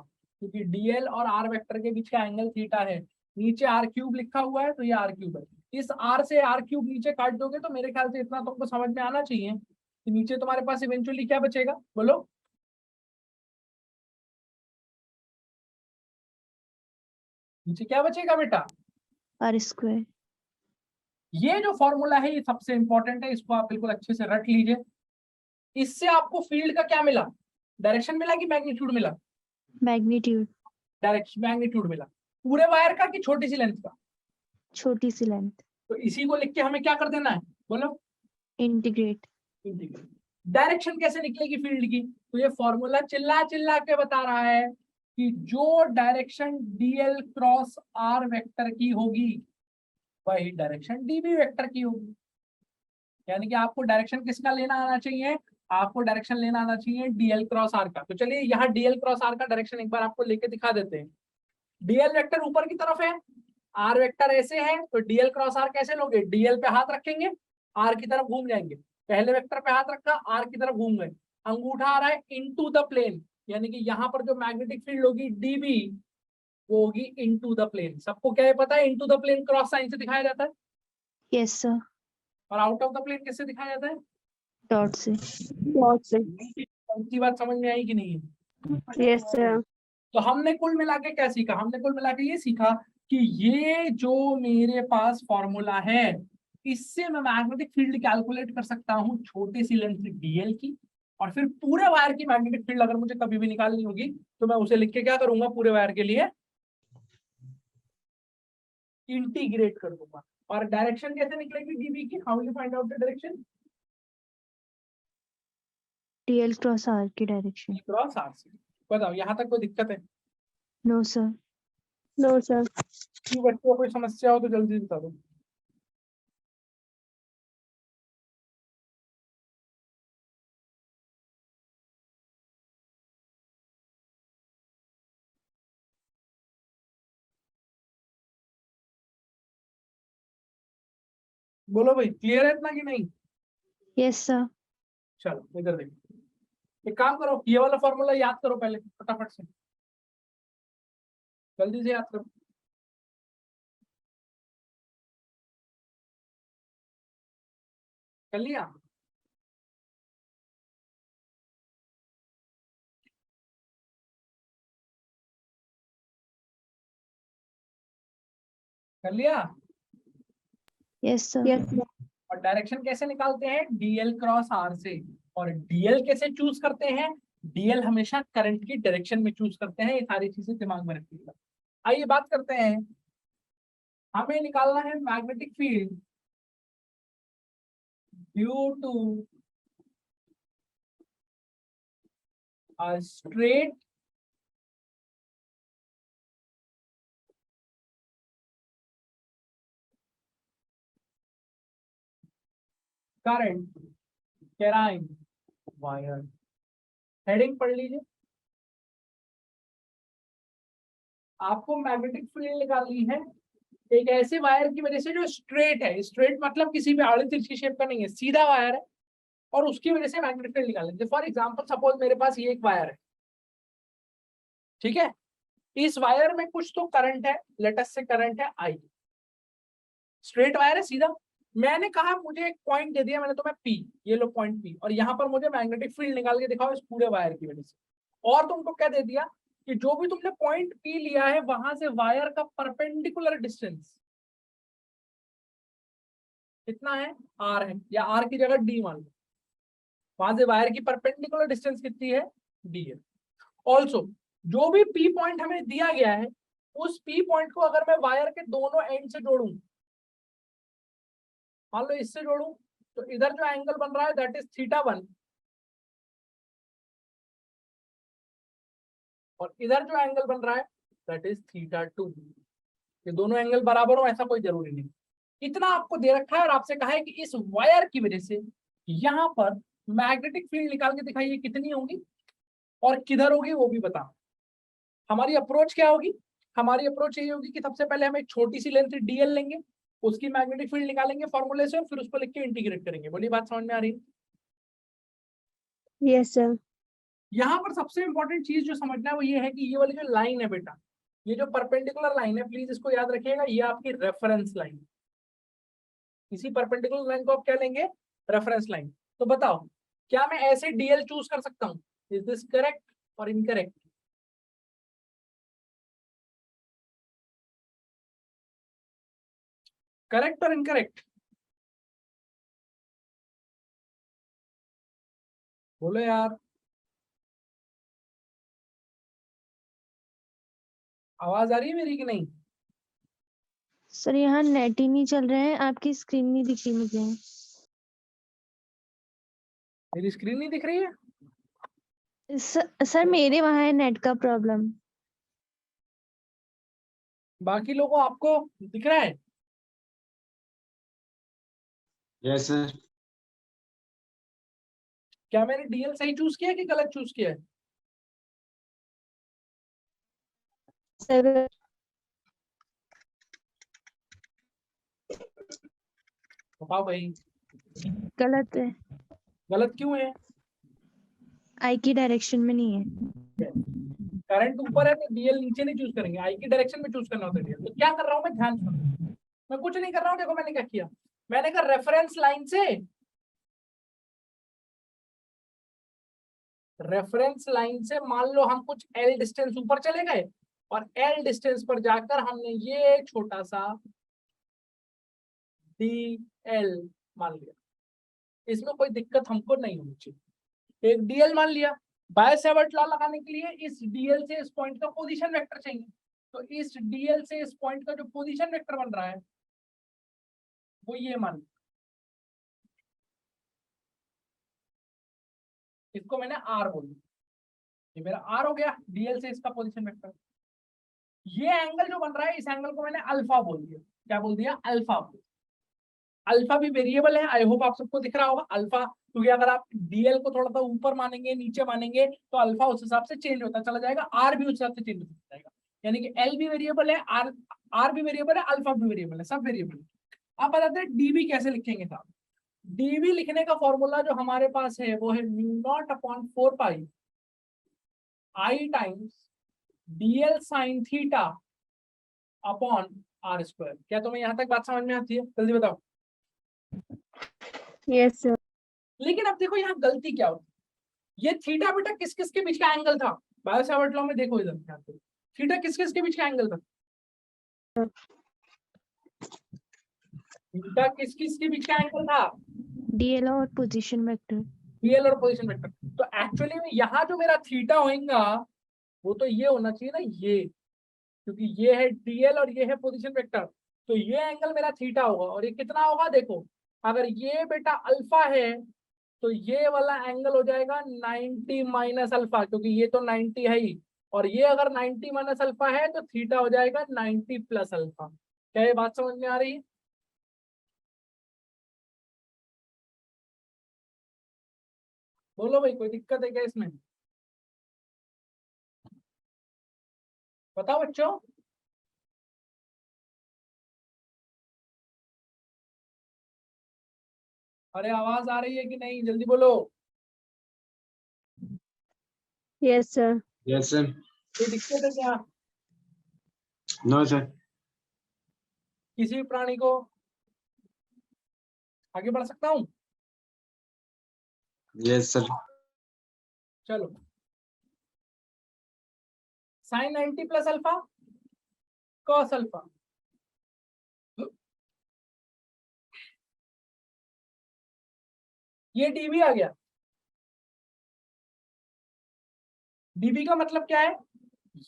क्योंकि डीएल और आर वेक्टर के बीच का एंगल थीटा है। नीचे आर क्यूब लिखा हुआ है तो ये आर क्यूब है। इस आर से आर क्यूब नीचे काट दोगे तो मेरे ख्याल से इतना तुमको समझ में आना चाहिए कि नीचे तुम्हारे पास इवेंचुअली क्या बचेगा, बोलो? नीचे क्या बचेगा बेटा? R square. ये जो फॉर्मूला है ये सबसे इंपॉर्टेंट है, इसको आप बिल्कुल अच्छे से रट लीजिए। इससे आपको फील्ड का क्या मिला? डायरेक्शन मिला कि मैग्नीट्यूड मिला? मैग्नीट्यूड। डायरेक्शन मैग्नीट्यूड मिला। पूरे वायर का कि छोटी सी लेंथ का? छोटी सी लेंथ। तो इसी को लिख के हमें क्या कर देना है, बोलो? इंटीग्रेट। इंटीग्रेट। डायरेक्शन कैसे निकलेगी फील्ड की? तो ये फॉर्मूला चिल्ला चिल्ला के बता रहा है कि जो direction dl cross r vector की होगी वही डायरेक्शन डीबी वेक्टर की होगी। यानी कि आपको डायरेक्शन किसका लेना आना चाहिए? आपको डायरेक्शन लेना आना चाहिए डीएल क्रॉस आर का। तो चलिए यहाँ डीएल क्रॉस आर का डायरेक्शन एक बार आपको लेके दिखा देते हैं। डीएल वेक्टर ऊपर की तरफ है, आर वेक्टर ऐसे है, तो डीएल क्रॉस आर कैसे लोगे? डीएल पे हाथ रखेंगे, आर की तरफ घूम जाएंगे। पहले वेक्टर पे हाथ रखा, आर की तरफ घूम गए, अंगूठा आ रहा है इनटू द प्लेन, यानी कि यहाँ पर जो मैग्नेटिक फील्ड होगी डीबी वो होगी इनटू द प्लेन। सबको क्या है पता है? Into the plane cross sign से दिखाया जाता है, यस सर। और आउट ऑफ द प्लेन किससे दिखाया जाता है? डॉट से। डॉट से। उनकी बात समझ में आई कि नहीं? Yes sir. तो हमने कुल मिला के क्या सीखा? हमने कुल मिला के ये सीखा कि ये जो मेरे पास फॉर्मूला है इससे मैं मैग्नेटिक फील्ड कैलकुलेट कर सकता हूँ छोटी सी लेंथ डीएल की, और फिर पूरे वायर की मैग्नेटिक फील्ड अगर मुझे कभी भी निकालनी होगी तो मैं उसे लिख के क्या करूंगा? पूरे वायर के लिए इंटीग्रेट कर दूंगा। और डायरेक्शन कैसे निकलेगी डीबी की? How will you find out the direction? Dl cross r की डायरेक्शन। क्रॉस आर से। बताओ यहाँ तक कोई दिक्कत है? No sir. No sir. कि बच्चों को कोई समस्या हो तो जल्दी बता दो। बोलो भाई, क्लियर है इतना कि नहीं? Yes sir. चलो इधर देखो, एक काम करो, ये वाला फॉर्मूला याद करो पहले फटाफट से, जल्दी से याद करो। कर लिया? कर लिया? Yes sir. Yes sir. और डायरेक्शन कैसे निकालते हैं? डीएल क्रॉस आर से। और डीएल कैसे चूज करते हैं? डीएल हमेशा करंट की डायरेक्शन में चूज करते हैं। ये सारी चीजें दिमाग में रखिएगा। आइए बात करते हैं, हमें निकालना है magnetic field due to a straight current carrying wire. Heading पढ़ लीजिए। आपको मैग्नेटिक फील्ड निकालनी है एक ऐसे वायर की वजह से जो स्ट्रेट है, स्ट्रेट मतलब किसी भी आड़ी तिरछी शेप का नहीं है, सीधा वायर है, और उसकी वजह से मैग्नेटिक फील्ड निकालेंगे। फॉर एग्जांपल सपोज मेरे पास ये एक वायर है, ठीक है, इस वायर में कुछ तो करंट है, लेट अस से करंट है आई, स्ट्रेट वायर है सीधा। मैंने कहा मुझे एक पॉइंट दे दिया मैंने तुम्हें पी, ये लो पॉइंट पी, और यहाँ पर मुझे मैग्नेटिक फील्ड निकाल के दिखाओ इस पूरे वायर की वजह से। और तुमको क्या दे दिया कि जो भी तुमने पॉइंट पी लिया है वहां से वायर का परपेंडिकुलर डिस्टेंस कितना है, आर है, या आर की जगह डी मान लो, वहां से वायर की परपेंडिकुलर डिस्टेंस कितनी है, डी है। ऑल्सो जो भी पी पॉइंट हमें दिया गया है उस पी पॉइंट को अगर मैं वायर के दोनों एंड से जोड़ूं, मान लो इससे जोड़ूं, तो इधर जो एंगल बन रहा है दैट इज θ1, और इधर जो एंगल बन रहा है दैट इज θ2। ये दोनों एंगल बराबर हो ऐसा कोई जरूरी नहीं, इतना आपको दे रखा है और आपसे कहा है कि इस वायर की वजह से यहाँ पर मैग्नेटिक फील्ड निकाल के दिखाइए कितनी होगी और किधर होगी वो भी बता। हमारी अप्रोच क्या होगी, हमारी अप्रोच यही होगी कि सबसे पहले हम एक छोटी सी लेंथ डीएल लेंगे, उसकी मैग्नेटिक फील्ड निकालेंगे फॉर्मूले से, और फिर उसको लिख के इंटीग्रेट करेंगे। बोलिए बात समझ में आ रही है? Yes, sir. यहाँ पर सबसे इंपॉर्टेंट चीज जो समझना है वो ये है कि ये वाली जो लाइन है बेटा, ये जो परपेंडिकुलर लाइन है, प्लीज इसको याद रखिएगा, ये आपकी रेफरेंस लाइन। इसी परपेंडिकुलर लाइन को आप क्या लेंगे, रेफरेंस लाइन। तो बताओ क्या मैं ऐसे डीएल चूज कर सकता हूँ, इज दिस करेक्ट और इनकरेक्ट? करेक्ट और इनकरेक्ट बोलो यार, आवाज आ रही है मेरी कि नहीं? सर यहाँ नेट ही नहीं चल रहा है, आपकी स्क्रीन नहीं दिख रही मुझे। मेरी स्क्रीन नहीं दिख रही है? सर मेरे वहाँ है नेट का प्रॉब्लम। बाकी लोगों आपको दिख रहा है? Yes sir. क्या मैंने डीएल सही चूज किया कि गलत चूज किया है? Sir, बताओ भाई, गलत है, गलत क्यों है? आई की डायरेक्शन में नहीं है। करंट ऊपर है तो डीएल नीचे नहीं चूज करेंगे, आई की डायरेक्शन में चूज करना होता है डीएल। तो क्या कर रहा हूं मैं, ध्यान सुनो, मैं कुछ नहीं कर रहा हूं, देखो मैंने क्या किया, मैंने कहा रेफरेंस लाइन से, रेफरेंस लाइन से मान लो हम कुछ एल डिस्टेंस ऊपर चले गए, और एल डिस्टेंस पर जाकर हमने ये छोटा सा डी एल मान लिया, इसमें कोई दिक्कत हमको नहीं होनी चाहिए। एक डीएल मान लिया, बाय-सेवर्ट लॉ लगाने के लिए इस डीएल से इस पॉइंट का पोजीशन वेक्टर चाहिए, तो इस डीएल से इस पॉइंट का जो पोजीशन वेक्टर बन रहा है वो ये मान, इसको मैंने आर बोल दिया, ये मेरा आर हो गया, डीएल से इसका पोजीशन वेक्टर। ये एंगल जो बन रहा है इस एंगल को मैंने अल्फा बोल दिया, क्या बोल दिया, अल्फा बोल। अल्फा भी वेरिएबल है, आई होप आप सबको दिख रहा होगा अल्फा, क्योंकि अगर आप डीएल को थोड़ा सा ऊपर मानेंगे नीचे मानेंगे तो अल्फा उस हिसाब से चेंज होता चला जाएगा, आर भी उस हिसाब से चेंज होता जाएगा। यानी कि एल भी वेरिएबल है, आर भी वेरिएबल है, अल्फा भी वेरिएबल है, सब वेरिएबल है। आप बताते हैं डीबी कैसे लिखेंगे साहब? डीबी लिखने का फॉर्मूला जो हमारे पास है वो है mu naught upon 4 pi I times dl sine theta upon are square. क्या तुम्हें यहाँ तक बात समझ में आती है, जल्दी बताओ। yes, sir. लेकिन अब देखो यहाँ गलती क्या होती है, ये थीटा बेटा किस किस के बीच का एंगल था, बाय-सेवर्ट लॉ में देखो इधर ध्यान से, थीटा किस किस के बीच का एंगल था, थीटा किस किस के बीच का एंगल था, डीएल और पोजीशन वेक्टर। डीएल और पोजीशन वेक्टर। तो एक्चुअली में यहाँ जो मेरा थीटा होगा वो तो ये होना चाहिए ना, ये, क्योंकि ये है डीएल और ये है पोजीशन वेक्टर, तो ये एंगल मेरा थीटा होगा, और ये कितना होगा देखो, अगर ये बेटा अल्फा है तो ये वाला एंगल हो जाएगा 90 माइनस अल्फा, क्योंकि ये तो 90 है ही, और ये अगर 90 माइनस अल्फा है तो थीटा हो जाएगा 90 प्लस अल्फा। क्या ये बात समझ में आ रही है? बोलो भाई, कोई दिक्कत है क्या इसमें? बताओ बच्चों। अरे आवाज आ रही है कि नहीं, जल्दी बोलो। Yes, sir. Yes, sir. कोई दिक्कत है क्या No, sir. किसी भी प्राणी को? आगे बढ़ सकता हूँ? Yes, sir. चलो, sine 90 plus alpha cos alpha, ये डीबी आ गया। डीबी का मतलब क्या है?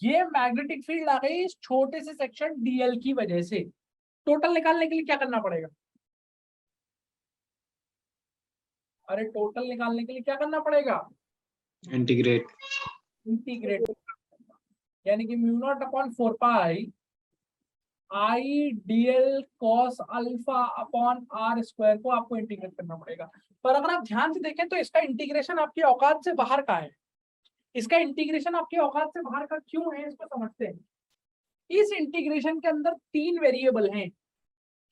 ये मैग्नेटिक फील्ड आ गई इस छोटे से सेक्शन डीएल की वजह से। टोटल निकालने के लिए क्या करना पड़ेगा? अरे टोटल निकालने के लिए क्या करना पड़ेगा? Integrate. इंटीग्रेट, यानी कि mu naught upon 4 pi I dl cos alpha upon are square को आपको इंटीग्रेट करना पड़ेगा। पर अगर आप ध्यान से देखें तो इसका इंटीग्रेशन आपकी औकात से बाहर का है। इसका इंटीग्रेशन आपकी औकात से बाहर का क्यों है, इसको समझते हैं। इस इंटीग्रेशन के अंदर 3 वेरिएबल हैं।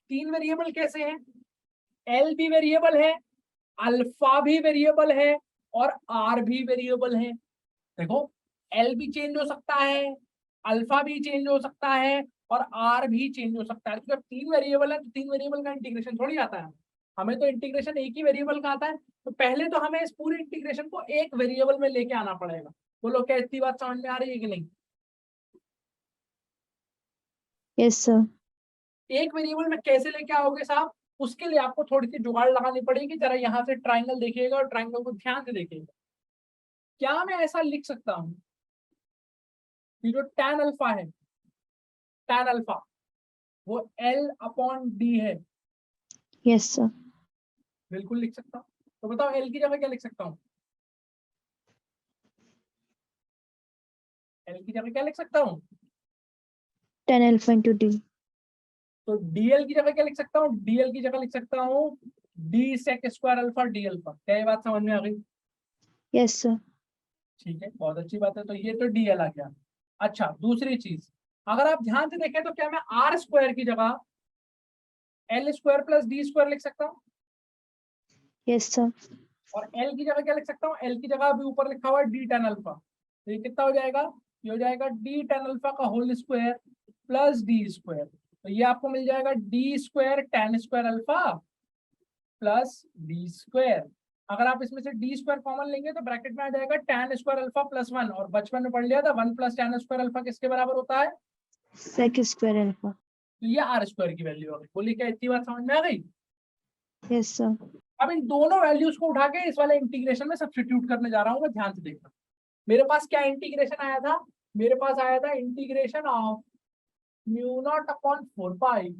3 वेरिएबल कैसे हैं? एल भी वेरिएबल है, अल्फा भी वेरिएबल है और आर भी वेरिएबल है। देखो, एल भी चेंज हो सकता है, अल्फा भी चेंज हो सकता है और आर भी चेंज हो सकता है। तो जब 3 वेरिएबल है तो 3 वेरिएबल का इंटीग्रेशन थोड़ी आता है, हमें तो इंटीग्रेशन एक ही वेरिएबल का आता है। तो पहले तो हमें इस पूरे इंटीग्रेशन को एक वेरिएबल में लेके आना पड़ेगा। बोलो, क्या इतनी बात समझ में आ रही है कि नहीं? Yes sir. एक वेरिएबल में कैसे लेके आओगे साहब? उसके लिए आपको थोड़ी सी जुगाड़ लगानी पड़ेगी। जरा यहाँ से ट्राइंगल देखिएगा और ट्राइंगल को ध्यान से देखिएगा। क्या मैं ऐसा लिख सकता हूँ कि जो tan अल्फा है, tan अल्फा वो L अपॉन डी है? Yes sir. बिल्कुल लिख सकता हूँ। तो बताओ L की जगह क्या लिख सकता हूँ? L की जगह क्या लिख सकता हूँ? tan alpha into D. तो DL की जगह क्या लिख सकता हूँ? DL की जगह लिख सकता हूँ d sec square alpha d alpha. क्या ये बात समझ में आ गई? Yes sir. ठीक है, बहुत अच्छी बात है। तो ये तो DL आ गया। अच्छा, दूसरी चीज, अगर आप ध्यान से देखें तो क्या मैं आर स्क्वायर की जगह L square plus d square लिख सकता हूँ? Yes sir. और एल की जगह क्या लिख सकता हूँ? एल की जगह अभी ऊपर लिखा हुआ है डी टेन अल्फा। तो ये कितना हो जाएगा? ये हो जाएगा डी टेन अल्फा का whole square plus d square. तो ये आपको मिल जाएगा d square tan square alpha plus d square. अगर आप इसमें से डी स्क्वायर कॉमन लेंगे तो ब्रैकेट में आ जाएगा टेन स्क्वायर अल्फा प्लस 1। और बचपन में पढ़ लिया था 1 प्लस टेन स्क्वायर अल्फा किसके बराबर होता है? Sec square alpha. तो ये आर स्क्वायर की वैल्यू आ गई। बोलिए, क्या इतनी बात समझ में आ गई? Yes sir. अब इन दोनों वैल्यूज को उठा के इस वाले इंटीग्रेशन में सब्स्टिट्यूट करने जा रहा हूँ मैं, ध्यान से देखना। मेरे पास क्या इंटीग्रेशन आया था? मेरे पास आया था integration of mu naught upon 4 pi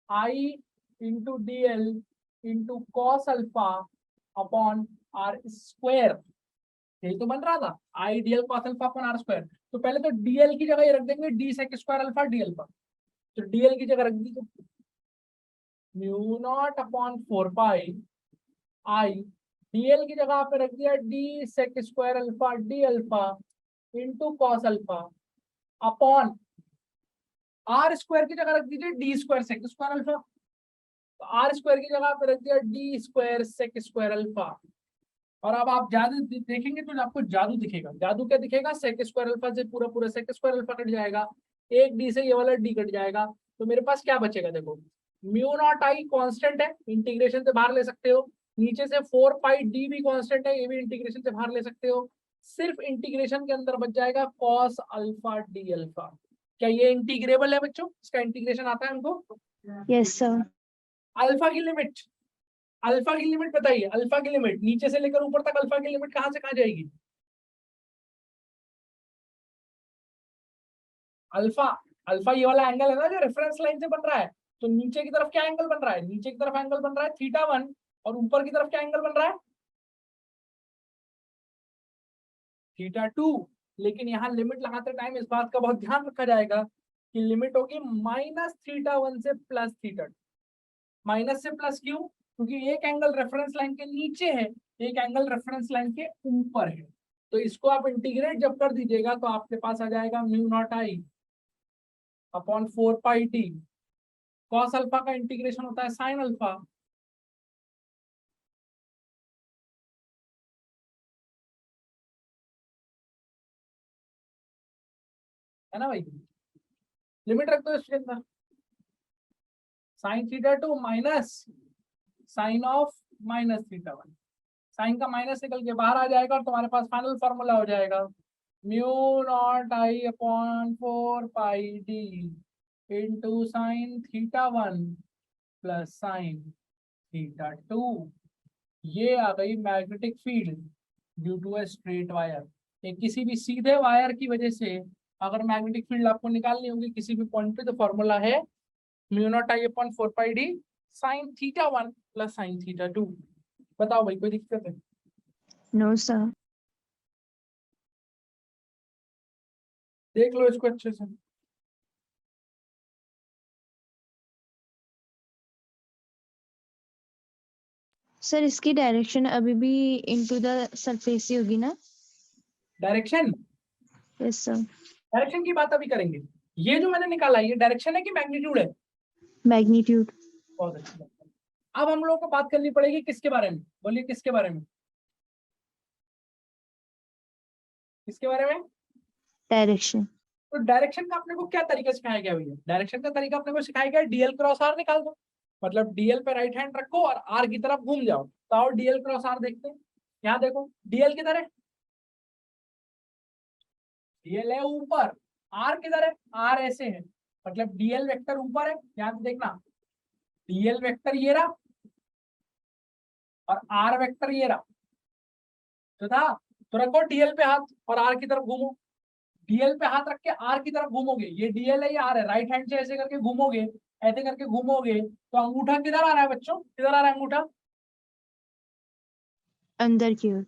I into d l into cos alpha upon are square. यही तो बन रहा था, I d l cos alpha upon are square. तो पहले तो डीएल की जगह ये रख देंगे d sec square alpha d alpha. तो डीएल की जगह रख दीजिए mu naught upon 4 pi I, dl की जगह पे रख दिया d sec square alpha d alpha into cos alpha upon are square की जगह रख दीजिए d square sec square alpha. तो आर स्क्वायर की जगह पे रख दिया d square sec square alpha. और अब आप जादू देखेंगे तो आपको जादू दिखेगा। जादू क्या दिखेगा? सेक स्क्वायर अल्फा से पूरा पूरा सेक स्क्वायर अल्फा कट जाएगा, एक डी से ये वाला डी कट जाएगा। तो मेरे पास क्या बचेगा? देखो, म्यू नॉट आई कांस्टेंट है, इंटीग्रेशन से बाहर ले सकते हो। नीचे से 4 पाई डी भी कांस्टेंट है, ये भी इंटीग्रेशन से बाहर ले सकते हो। सिर्फ इंटीग्रेशन के अंदर बच जाएगा कॉस अल्फा डी अल्फा। क्या ये इंटीग्रेबल है बच्चों? इसका इंटीग्रेशन आता है हमको? Yes sir. अल्फा की लिमिट, अल्फा की लिमिट बताइए। अल्फा की लिमिट नीचे से लेकर ऊपर तक, अल्फा की लिमिट कहां से कहां जाएगी? अल्फा, अल्फा ये वाला एंगल है ना जो रेफरेंस लाइन से बन रहा है। तो नीचे की तरफ क्या एंगल बन रहा है? नीचे की तरफ एंगल बन रहा है θ1 और ऊपर की तरफ क्या एंगल बन रहा है? θ2। लेकिन यहाँ लिमिट लगाते टाइम इस बात का बहुत ध्यान रखा जाएगा कि लिमिट होगी माइनस θ1 से प्लस θ2। माइनस से प्लस क्यों? क्योंकि एक एंगल रेफरेंस लाइन के नीचे है, एक एंगल रेफरेंस लाइन के ऊपर है। तो इसको आप इंटीग्रेट जब कर दीजिएगा तो आपके पास आ जाएगा mu not I upon 4 pi D. Cos alpha का इंटीग्रेशन होता है साइन अल्फा, है ना भाई। लिमिट रख दो इसके अंदर, sine theta 2 minus sine of minus theta 1। Sine का माइनस निकल के बाहर आ जाएगा और तुम्हारे पास फाइनल फॉर्मूला हो जाएगा mu not I upon 4 pi D into sine theta 1 plus sine theta 2। ये आ गई magnetic field due to a straight wire. ये किसी भी सीधे वायर की वजह से अगर मैग्नेटिक फील्ड आपको निकालनी होगी किसी भी पॉइंट पे, तो फॉर्मूला है mu not I upon 4 pi D sine theta 1 plus sine theta 2। बताओ भाई, कोई दिक्कत है? No sir. देख लो इसको अच्छे से। सर इसकी डायरेक्शन अभी भी इनटू द सरफेस ही होगी ना? Direction, yes sir. डायरेक्शन की बात अभी करेंगे। ये जो मैंने निकाला ये डायरेक्शन है कि मैग्नीट्यूड है? मैग्नीट्यूड। बहुत अच्छी बात है। अब हम लोगों को बात करनी पड़ेगी किसके बारे में? बोलिए किसके बारे में? किसके बारे में? डायरेक्शन। तो डायरेक्शन का अपने को क्या तरीका सिखाया गया भैया? डायरेक्शन का तरीका अपने को सिखाया गया डीएल क्रॉस आर निकाल दो। मतलब डीएल पे राइट हैंड रखो और आर की तरफ घूम जाओ। तो आओ डीएल क्रॉस आर देखते हैं। यहाँ देखो डीएल किधर है? डीएल है ऊपर, आर किधर है? आर ऐसे है, मतलब डीएल वेक्टर ऊपर है। यहाँ पे देखना डीएल वेक्टर ये रहा और आर वेक्टर ये रहा, तो था। तो रखो डीएल पे हाथ और आर की तरफ घूमो। डीएल पे हाथ रख के आर की तरफ घूमोगे, ये डीएल है ये आर है, राइट हैंड से ऐसे करके घूमोगे, ऐसे करके घूमोगे तो अंगूठा किधर आ रहा है बच्चों? किधर आ रहा है अंगूठा? अंदर की ओर।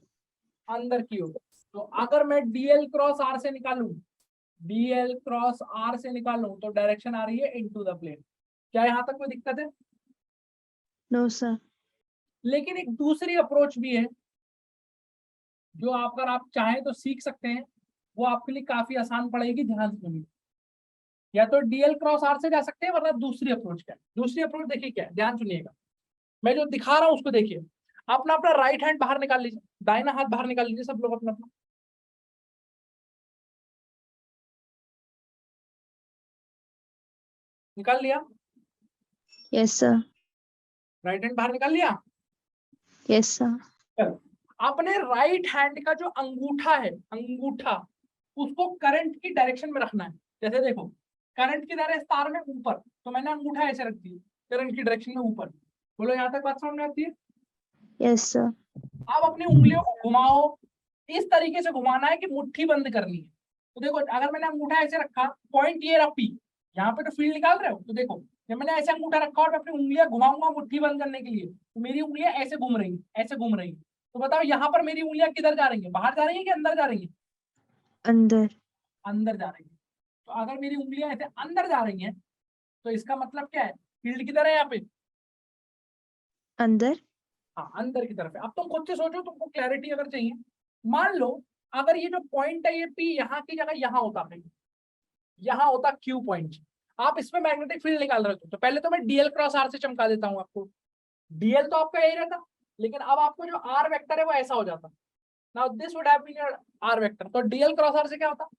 अंदर की ओर। तो अगर मैं डीएल क्रॉस आर से निकालूं, डीएल क्रॉस आर से निकालूं तो डायरेक्शन आ रही है इनटू द प्लेन। क्या यहाँ तक कोई दिक्कत है? No sir. लेकिन एक दूसरी अप्रोच भी है जो अगर आप चाहें तो सीख सकते हैं, वो आपके लिए काफी आसान पड़ेगी। ध्यान से सुनिए। या तो डीएल क्रॉस आर से जा सकते हैं, वरना दूसरी अप्रोच क्या है? दूसरी अप्रोच देखिए क्या है, ध्यान सुनिएगा। मैं जो दिखा रहा हूं उसको देखिए। अपना अपना राइट हैंड बाहर निकाल लीजिए, दाहिना हाथ बाहर निकाल लीजिए सब लोग अपना अपना। निकाल लिया? Yes sir. राइट हैंड बाहर निकाल लिया? Yes sir. अपने राइट हैंड का जो अंगूठा है, अंगूठा उसको करंट की डायरेक्शन में रखना है। जैसे देखो करंट किधर है? तार में ऊपर, तो मैंने अंगूठा ऐसे रख दिया करंट की डायरेक्शन में ऊपर। बोलो यहाँ तक बात समझ में आती है? Yes sir. आप अपनी उंगलियों को घुमाओ, इस तरीके से घुमाना है कि मुट्ठी बंद करनी है। तो देखो अगर मैंने अंगूठा ऐसे रखा, पॉइंट ये रहा पी, यहाँ पे तो फील्ड निकाल रहे हो, तो देखो जब मैंने ऐसे अंगूठा रखा और मैं अपनी उंगलियां घुमाऊंगा मुट्ठी बंद करने के लिए, तो मेरी उंगलियां ऐसे घूम रही हैं, ऐसे घूम रही हैं। तो बताओ यहाँ पर मेरी उंगलियां किधर जा रही है? बाहर जा रही है कि अंदर जा रही है? अंदर। अंदर जा रही है। तो अगर मेरी उंगलियां ऐसे अंदर जा रही हैं तो इसका मतलब क्या है? फील्ड किधर है यहाँ पे? अंदर। हाँ अंदर की तरफ है। अब तुम खुद से सोचो, तुमको क्लैरिटी अगर चाहिए, मान लो अगर ये जो पॉइंट है ये पी यहाँ की जगह यहाँ होता है, यहाँ होता क्यू पॉइंट, आप इसमें मैग्नेटिक फील्ड निकाल रहे हो, तो पहले तो मैं डीएल क्रॉस आर से चमका देता हूँ आपको। डीएल तो आपका यही रहता, लेकिन अब आपको जो आर वेक्टर है वो ऐसा हो जाता। Now this would have been your r vector. तो डीएल क्रॉस आर से क्या होता?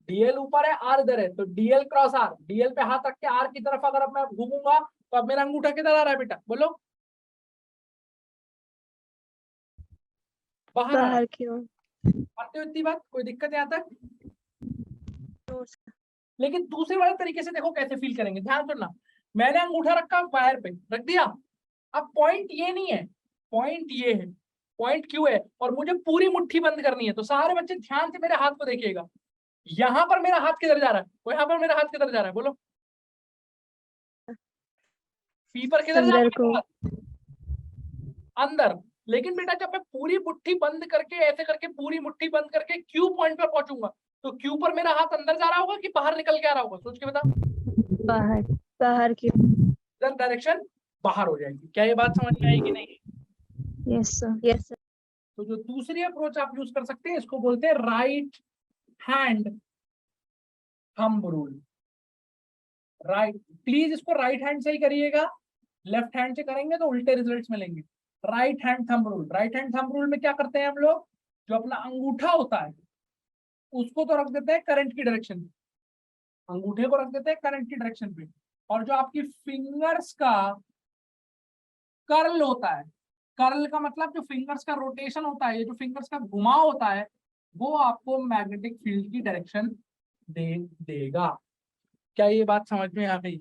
डीएल ऊपर है आर इधर है, तो डीएल क्रॉस आर, डीएल पे हाथ रख के आर की तरफ अगर अब मैं घूमूंगा तो अब मेरा अंगूठा किधर आ रहा है बेटा? बोलो बाहर आ रहा है। बाहर की ओर। आते हो इतनी बात? कोई दिक्कत है यहाँ तक? लेकिन दूसरे वाले तरीके से देखो कैसे फील करेंगे, ध्यान सुनना। मैंने अंगूठा रखा वायर पे रख दिया, अब पॉइंट ये नहीं है, पॉइंट ये है, पॉइंट क्यू है, और मुझे पूरी मुट्ठी बंद करनी है। तो सारे बच्चे ध्यान से मेरे हाथ को देखिएगा, यहाँ पर मेरा हाथ किधर जा रहा है? वो यहाँ पर मेरा हाथ किधर जा रहा है? बोलो पी पर किधर जा अंदर रहा को। है? अंदर। लेकिन बेटा जब मैं पूरी मुट्ठी बंद करके ऐसे करके पूरी मुट्ठी बंद करके क्यू पॉइंट पर पहुंचूंगा, तो क्यू पर मेरा हाथ अंदर जा रहा होगा कि बाहर निकल के आ रहा होगा? सोच के बता। बाहर। बाहर की। डायरेक्शन बाहर हो जाएगी। क्या ये बात समझ में आएगी नहीं? Yes sir. Yes, sir. तो जो दूसरी अप्रोच आप यूज कर सकते हैं इसको बोलते हैं right hand thumb rule. Right, please इसको राइट हैंड से ही करिएगा, लेफ्ट हैंड से करेंगे तो उल्टे रिजल्ट्स मिलेंगे। Right hand thumb rule, right hand thumb rule में क्या करते हैं हम लोग, जो अपना अंगूठा होता है उसको तो रख देते हैं करंट की डायरेक्शन पे, अंगूठे को रख देते हैं करंट की डायरेक्शन पे, और जो आपकी फिंगर्स का कर्ल होता है, कर्ल का मतलब जो फिंगर्स का रोटेशन होता है, ये जो फिंगर्स का घुमाव होता है, वो आपको मैग्नेटिक फील्ड की डायरेक्शन दे देगा। क्या ये बात समझ में आ गई?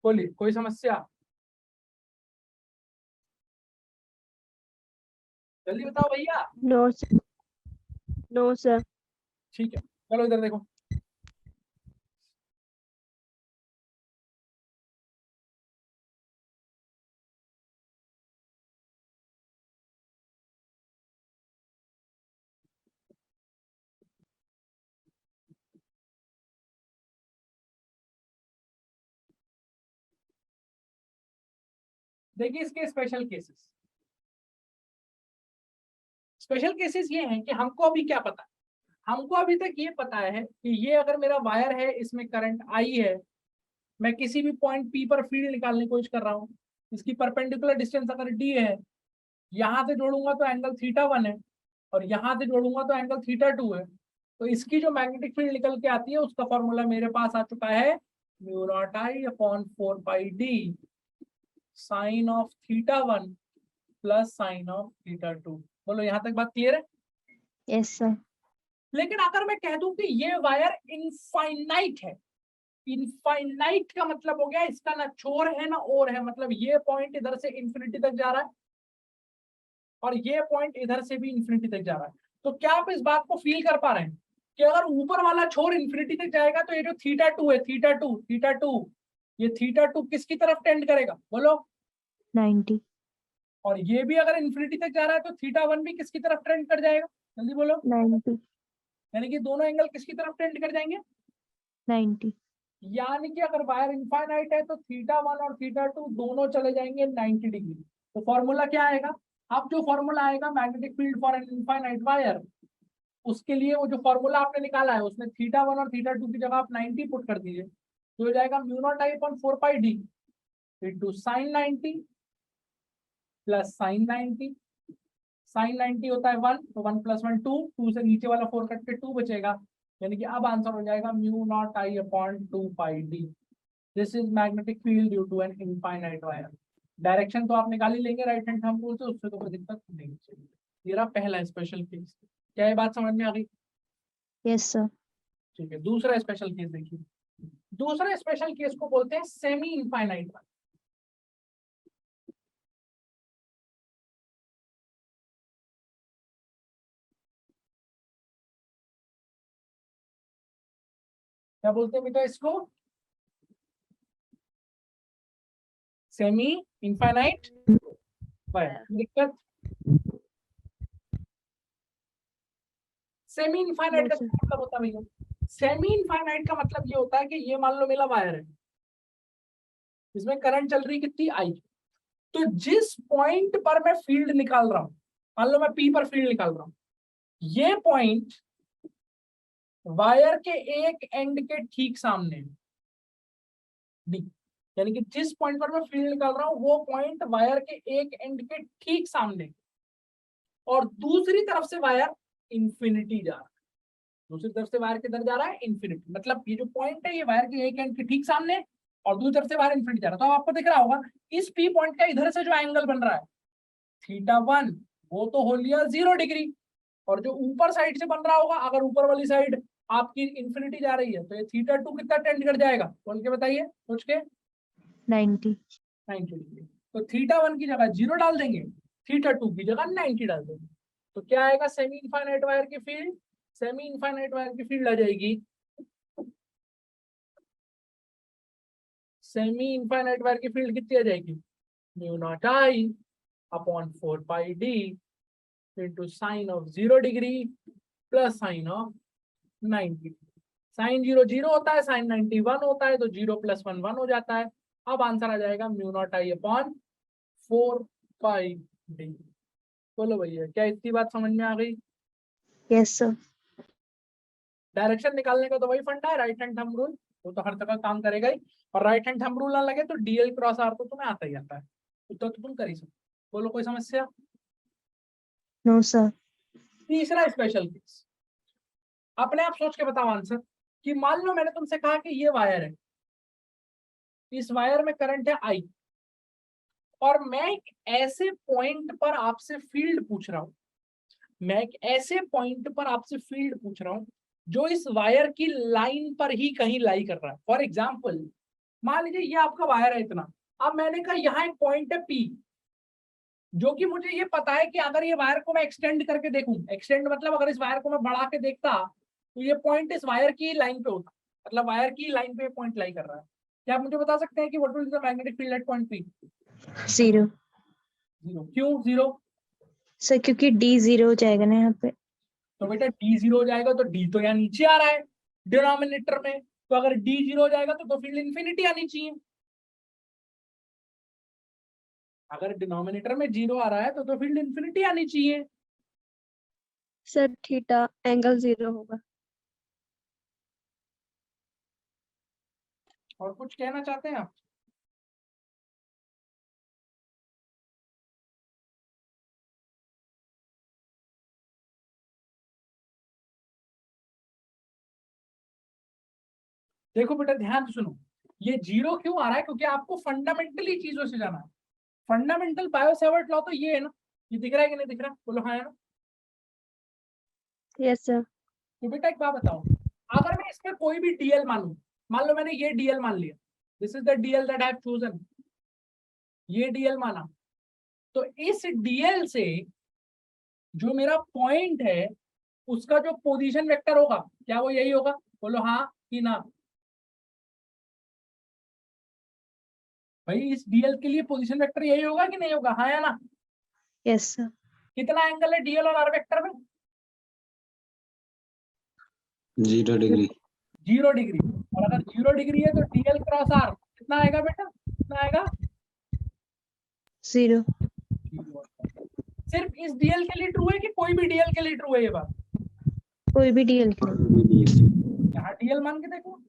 बोलिए, कोई समस्या? जल्दी बताओ भैया। No, sir. No, sir. ठीक है, चलो इधर देखो। देखिए इसके स्पेशल केसेस, स्पेशल केसेस ये हैं कि हमको अभी क्या पता है, हमको अभी तक ये पता है कि ये अगर मेरा वायर है, इसमें करंट आई है, मैं किसी भी पॉइंट पी पर फील्ड निकालने की कोशिश कर रहा हूँ, इसकी परपेंडिकुलर डिस्टेंस अगर डी है, यहाँ से जोड़ूंगा तो एंगल θ1 है, और यहाँ से जोड़ूंगा तो एंगल θ2 है, तो इसकी जो मैग्नेटिक फील्ड निकल के आती है उसका फॉर्मूला मेरे पास आ चुका है, μ0I/4πd sine of θ1 plus sine of θ2। बोलो यहाँ तक बात क्लियर है? Yes sir. लेकिन अगर मैं कह दूं कि ये वायर इनफाइनाइट है, इनफाइनाइट का मतलब हो गया इसका ना छोर है ना और है, मतलब ये पॉइंट इधर से इंफिनिटी तक जा रहा है और ये पॉइंट इधर से भी इंफिनिटी तक जा रहा है, तो क्या आप इस बात को फील कर पा रहे हैं कि अगर ऊपर वाला छोर इंफिनिटी तक जाएगा तो ये जो θ2 है, θ2 ये θ2 किसकी तरफ टेंड करेगा? बोलो। 90। और ये भी अगर इंफिनिटी तक जा रहा है तो θ1 भी किसकी तरफ टेंड कर जाएगा? जल्दी बोलो। 90। यानी कि दोनों एंगल किसकी तरफ टेंड कर जाएंगे? 90। यानी कि अगर वायर इनफाइनाइट है तो θ1 और θ2 दोनों चले जाएंगे 90 डिग्री। तो फॉर्मूला क्या आएगा? अब जो फॉर्मूला आएगा magnetic field for an infinite wire, उसके लिए वो जो फॉर्मूला आपने निकाला है उसमें θ1 और θ2 की जगह आप 90 पुट कर दीजिए, तो हो जाएगा μ0I/4πd into sine 90 plus sine 90। Sine 90 होता है 1, तो 1 + 1 2, 2 से नीचे वाला 4 कट के 2 बचेगा, यानी कि अब आंसर हो जाएगा μ0I/2πd। This is magnetic field due to an infinite wire. Direction तो आप निकाल ही लेंगे राइट हैंड थंब रूल से, उससे तो कोई दिक्कत नहीं चाहिए। ये रहा पहला स्पेशल केस। क्या ये बात समझ में आ गई? Yes sir. ठीक है, दूसरा स्पेशल केस देखिए। दूसरे स्पेशल केस को बोलते हैं सेमी इनफाइनाइट वायर। क्या बोलते हैं बेटा इसको? Semi infinite wire. दिक्कत? सेमी इनफाइनाइट का No, sir. क्या मतलब होता है भैया? सेमी इनफाइनाइट का मतलब ये होता है कि ये मान लो मेरा वायर है, इसमें करंट चल रही कितनी आई, तो जिस पॉइंट पर मैं फील्ड निकाल रहा हूं, मान लो मैं पी पर फील्ड निकाल रहा हूं, ये पॉइंट वायर के एक एंड के ठीक सामने है, डी, यानी कि जिस पॉइंट पर मैं फील्ड निकाल रहा हूं वो पॉइंट वायर के एक एंड के ठीक सामने, और दूसरी तरफ से वायर इंफिनिटी जा रहा है, दूसरी तरफ से वायर किधर जा रहा है? इंफिनिटी। मतलब ये जो पॉइंट है ये वायर के एक एंड के ठीक सामने और दूसरी तरफ से वायर इंफिनिटी जा रहा है। तो अब आपको दिख रहा होगा इस पी पॉइंट का इधर से जो एंगल बन रहा है θ1, वो तो हो लिया 0 डिग्री, और जो ऊपर साइड से बन रहा होगा, अगर ऊपर वाली साइड आपकी इंफिनिटी जा रही है तो ये θ2 कितना टेंड कर जाएगा? बोल के बताइए सोच के। 90। 90 डिग्री। तो θ1 की जगह 0 डाल देंगे, θ2 की जगह 90 डाल देंगे, तो क्या आएगा? सेमी इनफाइनाइट वायर की फील्ड, सेमी इनफाइनाइट वायर की फील्ड आ जाएगी, सेमी इनफाइनाइट वायर की फील्ड कितनी आ जाएगी? μ0I/4πd into sine of 0 degree plus sine of 90 degree. Sine 0 0 होता है, साइन 90 1 होता है, तो 0 + 1 1 हो जाता है। अब आंसर आ जाएगा μ0I/4πd। बोलो भैया, क्या इतनी बात समझ में आ गई? Yes sir. डायरेक्शन निकालने का तो वही फंडा है, राइट हैंड थंब रूल, वो तो हर जगह काम करेगा ही। और राइट हैंड थंब रूल ना लगे तो डीएल क्रॉस आर तो तुम्हें आता ही आता है, तो तुम कर ही सकते। बोलो कोई समस्या? No sir. तीसरा स्पेशल केस, अपने आप सोच के बताओ आंसर। कि मान लो मैंने तुमसे कहा कि ये वायर है, इस वायर में करंट है आई, और मैं एक ऐसे पॉइंट पर आपसे फील्ड पूछ रहा हूं, मैं एक ऐसे पॉइंट पर आपसे फील्ड पूछ रहा हूं जो इस वायर की लाइन पर ही कहीं लाई कर रहा है। फॉर एग्जाम्पल, मान लीजिए ये आपका वायर है इतना, अब मैंने कहा यहाँ एक पॉइंट है पी, जो कि मुझे ये पता है कि अगर ये वायर को मैं एक्सटेंड करके देखूं, एक्सटेंड मतलब अगर इस वायर को मैं बढ़ा के देखता तो ये पॉइंट इस वायर की लाइन पे होता, मतलब वायर की लाइन पे पॉइंट लाई कर रहा है। क्या आप मुझे बता सकते हैं कि what will be the magnetic field at point P? 0 0। क्यों 0? सर, क्योंकि D 0 हो जाएगा ना यहाँ पे। तो बेटा डी 0 हो जाएगा तो डी तो यहाँ नीचे आ रहा है डिनोमिनेटर में, तो अगर डी 0 हो जाएगा तो फील्ड इन्फिनिटी आनी चाहिए। अगर डिनोमिनेटर में 0 आ रहा है तो फील्ड इन्फिनिटी आनी चाहिए। सर थीटा एंगल 0 होगा। और कुछ कहना चाहते हैं आप? देखो बेटा ध्यान से सुनो, ये 0 क्यों आ रहा है? क्योंकि आपको फंडामेंटली चीजों से जाना है। फंडामेंटल बायो-सैवर्ट लॉ तो ये है ना, ये दिख रहा है कि नहीं दिख रहा? बोलो हाँ है ना। Yes sir. तो बेटा एक बात बताओ, अगर मैं इसमें कोई भी डीएल मानूं, मान लो मैंने ये डीएल मान लिया, this is the DL that I have chosen, ये डीएल माना, तो इस डीएल से जो मेरा पॉइंट है उसका जो पोजीशन वेक्टर होगा, क्या वो यही होगा? बोलो हाँ कि ना। भाई इस डीएल के लिए पोजीशन वेक्टर यही होगा कि नहीं होगा? हाँ या ना? Yes sir. कितना एंगल है डीएल और आर वेक्टर में? 0 डिग्री। 0 डिग्री। और अगर 0 डिग्री है तो डीएल क्रॉस आर कितना आएगा बेटा? कितना आएगा? 0। सिर्फ इस डीएल के लिए ट्रू है कि कोई भी डीएल के लिए ट्रू है ये बात? कोई भी DL के लिए। यहाँ डीएल मान के देखो,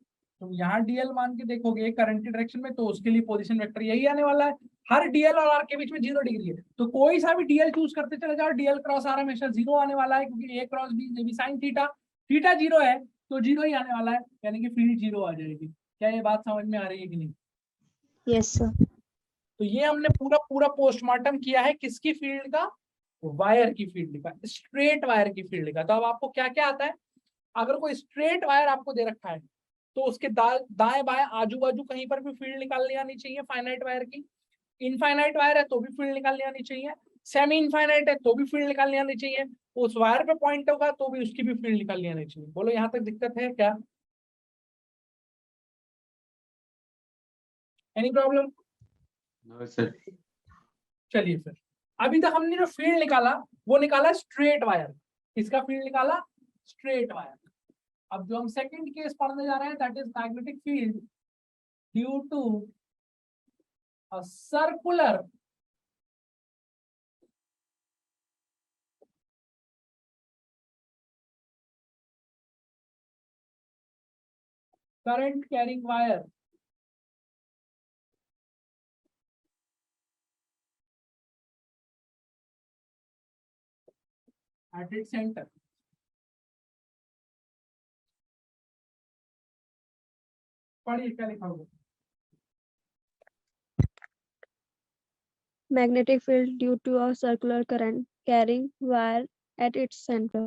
तुम यहाँ डीएल मान के देखोगे करंट की डायरेक्शन में, तो उसके लिए पोजीशन वेक्टर यही आने वाला है। हर डीएल और आर के बीच में 0 डिग्री है, तो कोई सा भी डीएल चूज करते चले जाओ, डीएल क्रॉस आर हमेशा 0 आने वाला है, क्योंकि A cross B sine theta, theta 0 है तो 0 ही आने वाला है, यानी कि फील्ड 0 आ जाएगी। क्या ये बात समझ में आ रही है कि नहीं? Yes sir. तो ये हमने पूरा पूरा पोस्टमार्टम किया है किसकी फील्ड का? वायर की फील्ड का, स्ट्रेट वायर की फील्ड का। तो अब आपको क्या क्या आता है? अगर कोई स्ट्रेट वायर आपको दे रखा है तो उसके दाएं बाएं आजू बाजू कहीं पर भी फील्ड निकालनी आनी चाहिए फाइनाइट वायर की। इनफाइनाइट वायर है तो भी फील्ड निकालनी आनी चाहिए, सेमी इनफाइनाइट है तो भी फील्ड निकालनी आनी चाहिए, उस वायर पे पॉइंट होगा तो भी उसकी भी फील्ड निकालनी आनी चाहिए। बोलो यहाँ तक दिक्कत है क्या? Any problem? No sir. चलिए फिर, अभी तक हमने जो फील्ड निकाला वो निकाला स्ट्रेट वायर। किसका फील्ड निकाला? Straight wire. अब जो हम सेकंड केस पढ़ने जा रहे हैं that is magnetic field due to a circular current carrying wire at its center. पढ़िए क्या लिखा हुआ? Magnetic field due to a circular current carrying wire at its center.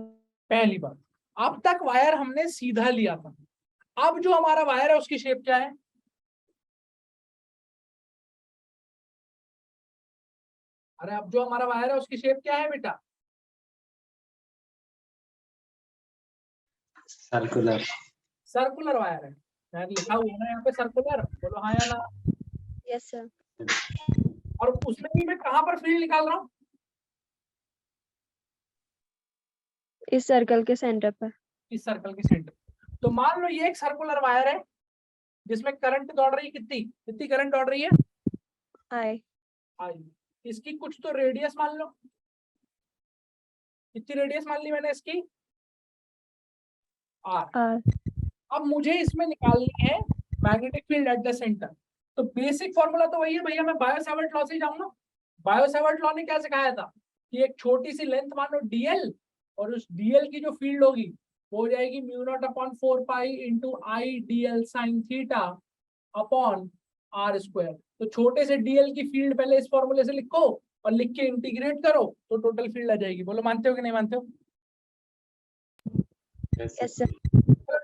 पहली बात, अब तक वायर हमने सीधा लिया था, अब जो हमारा वायर है उसकी शेप क्या है? अरे अब जो हमारा वायर है उसकी शेप क्या है बेटा? सर्कुलर। सर्कुलर वायर है, मैंने लिखा हुआ है ना यहाँ पे सर्कुलर। बोलो हाँ या ना? Yes sir. और उसमें भी मैं कहाँ पर फील्ड निकाल रहा हूँ? इस सर्कल के सेंटर पर। इस सर्कल के सेंटर। तो मान लो ये एक सर्कुलर वायर है जिसमें करंट दौड़ रही है, कितनी कितनी करंट दौड़ रही है, I. आई। इसकी कुछ तो रेडियस मान लो, कितनी रेडियस मान ली मैंने इसकी, आर। R. अब मुझे इसमें निकालनी है magnetic field at the centre. तो बेसिक फॉर्मूला तो वही है भैया, मैं बायो सावर्ट लॉ से ही जाऊंगा। बायो सावर्ट लॉ ने क्या सिखाया था कि एक छोटी सी लेंथ मान लो डीएल, और उस डीएल की जो फील्ड होगी वो हो जाएगी mu naught upon 4 pi into I dl sine theta upon are square. तो छोटे से डीएल की फील्ड पहले इस फॉर्मूले से लिखो और लिख के इंटीग्रेट करो तो टोटल फील्ड आ जाएगी। बोलो मानते हो कि नहीं मानते हो? Yes, sir.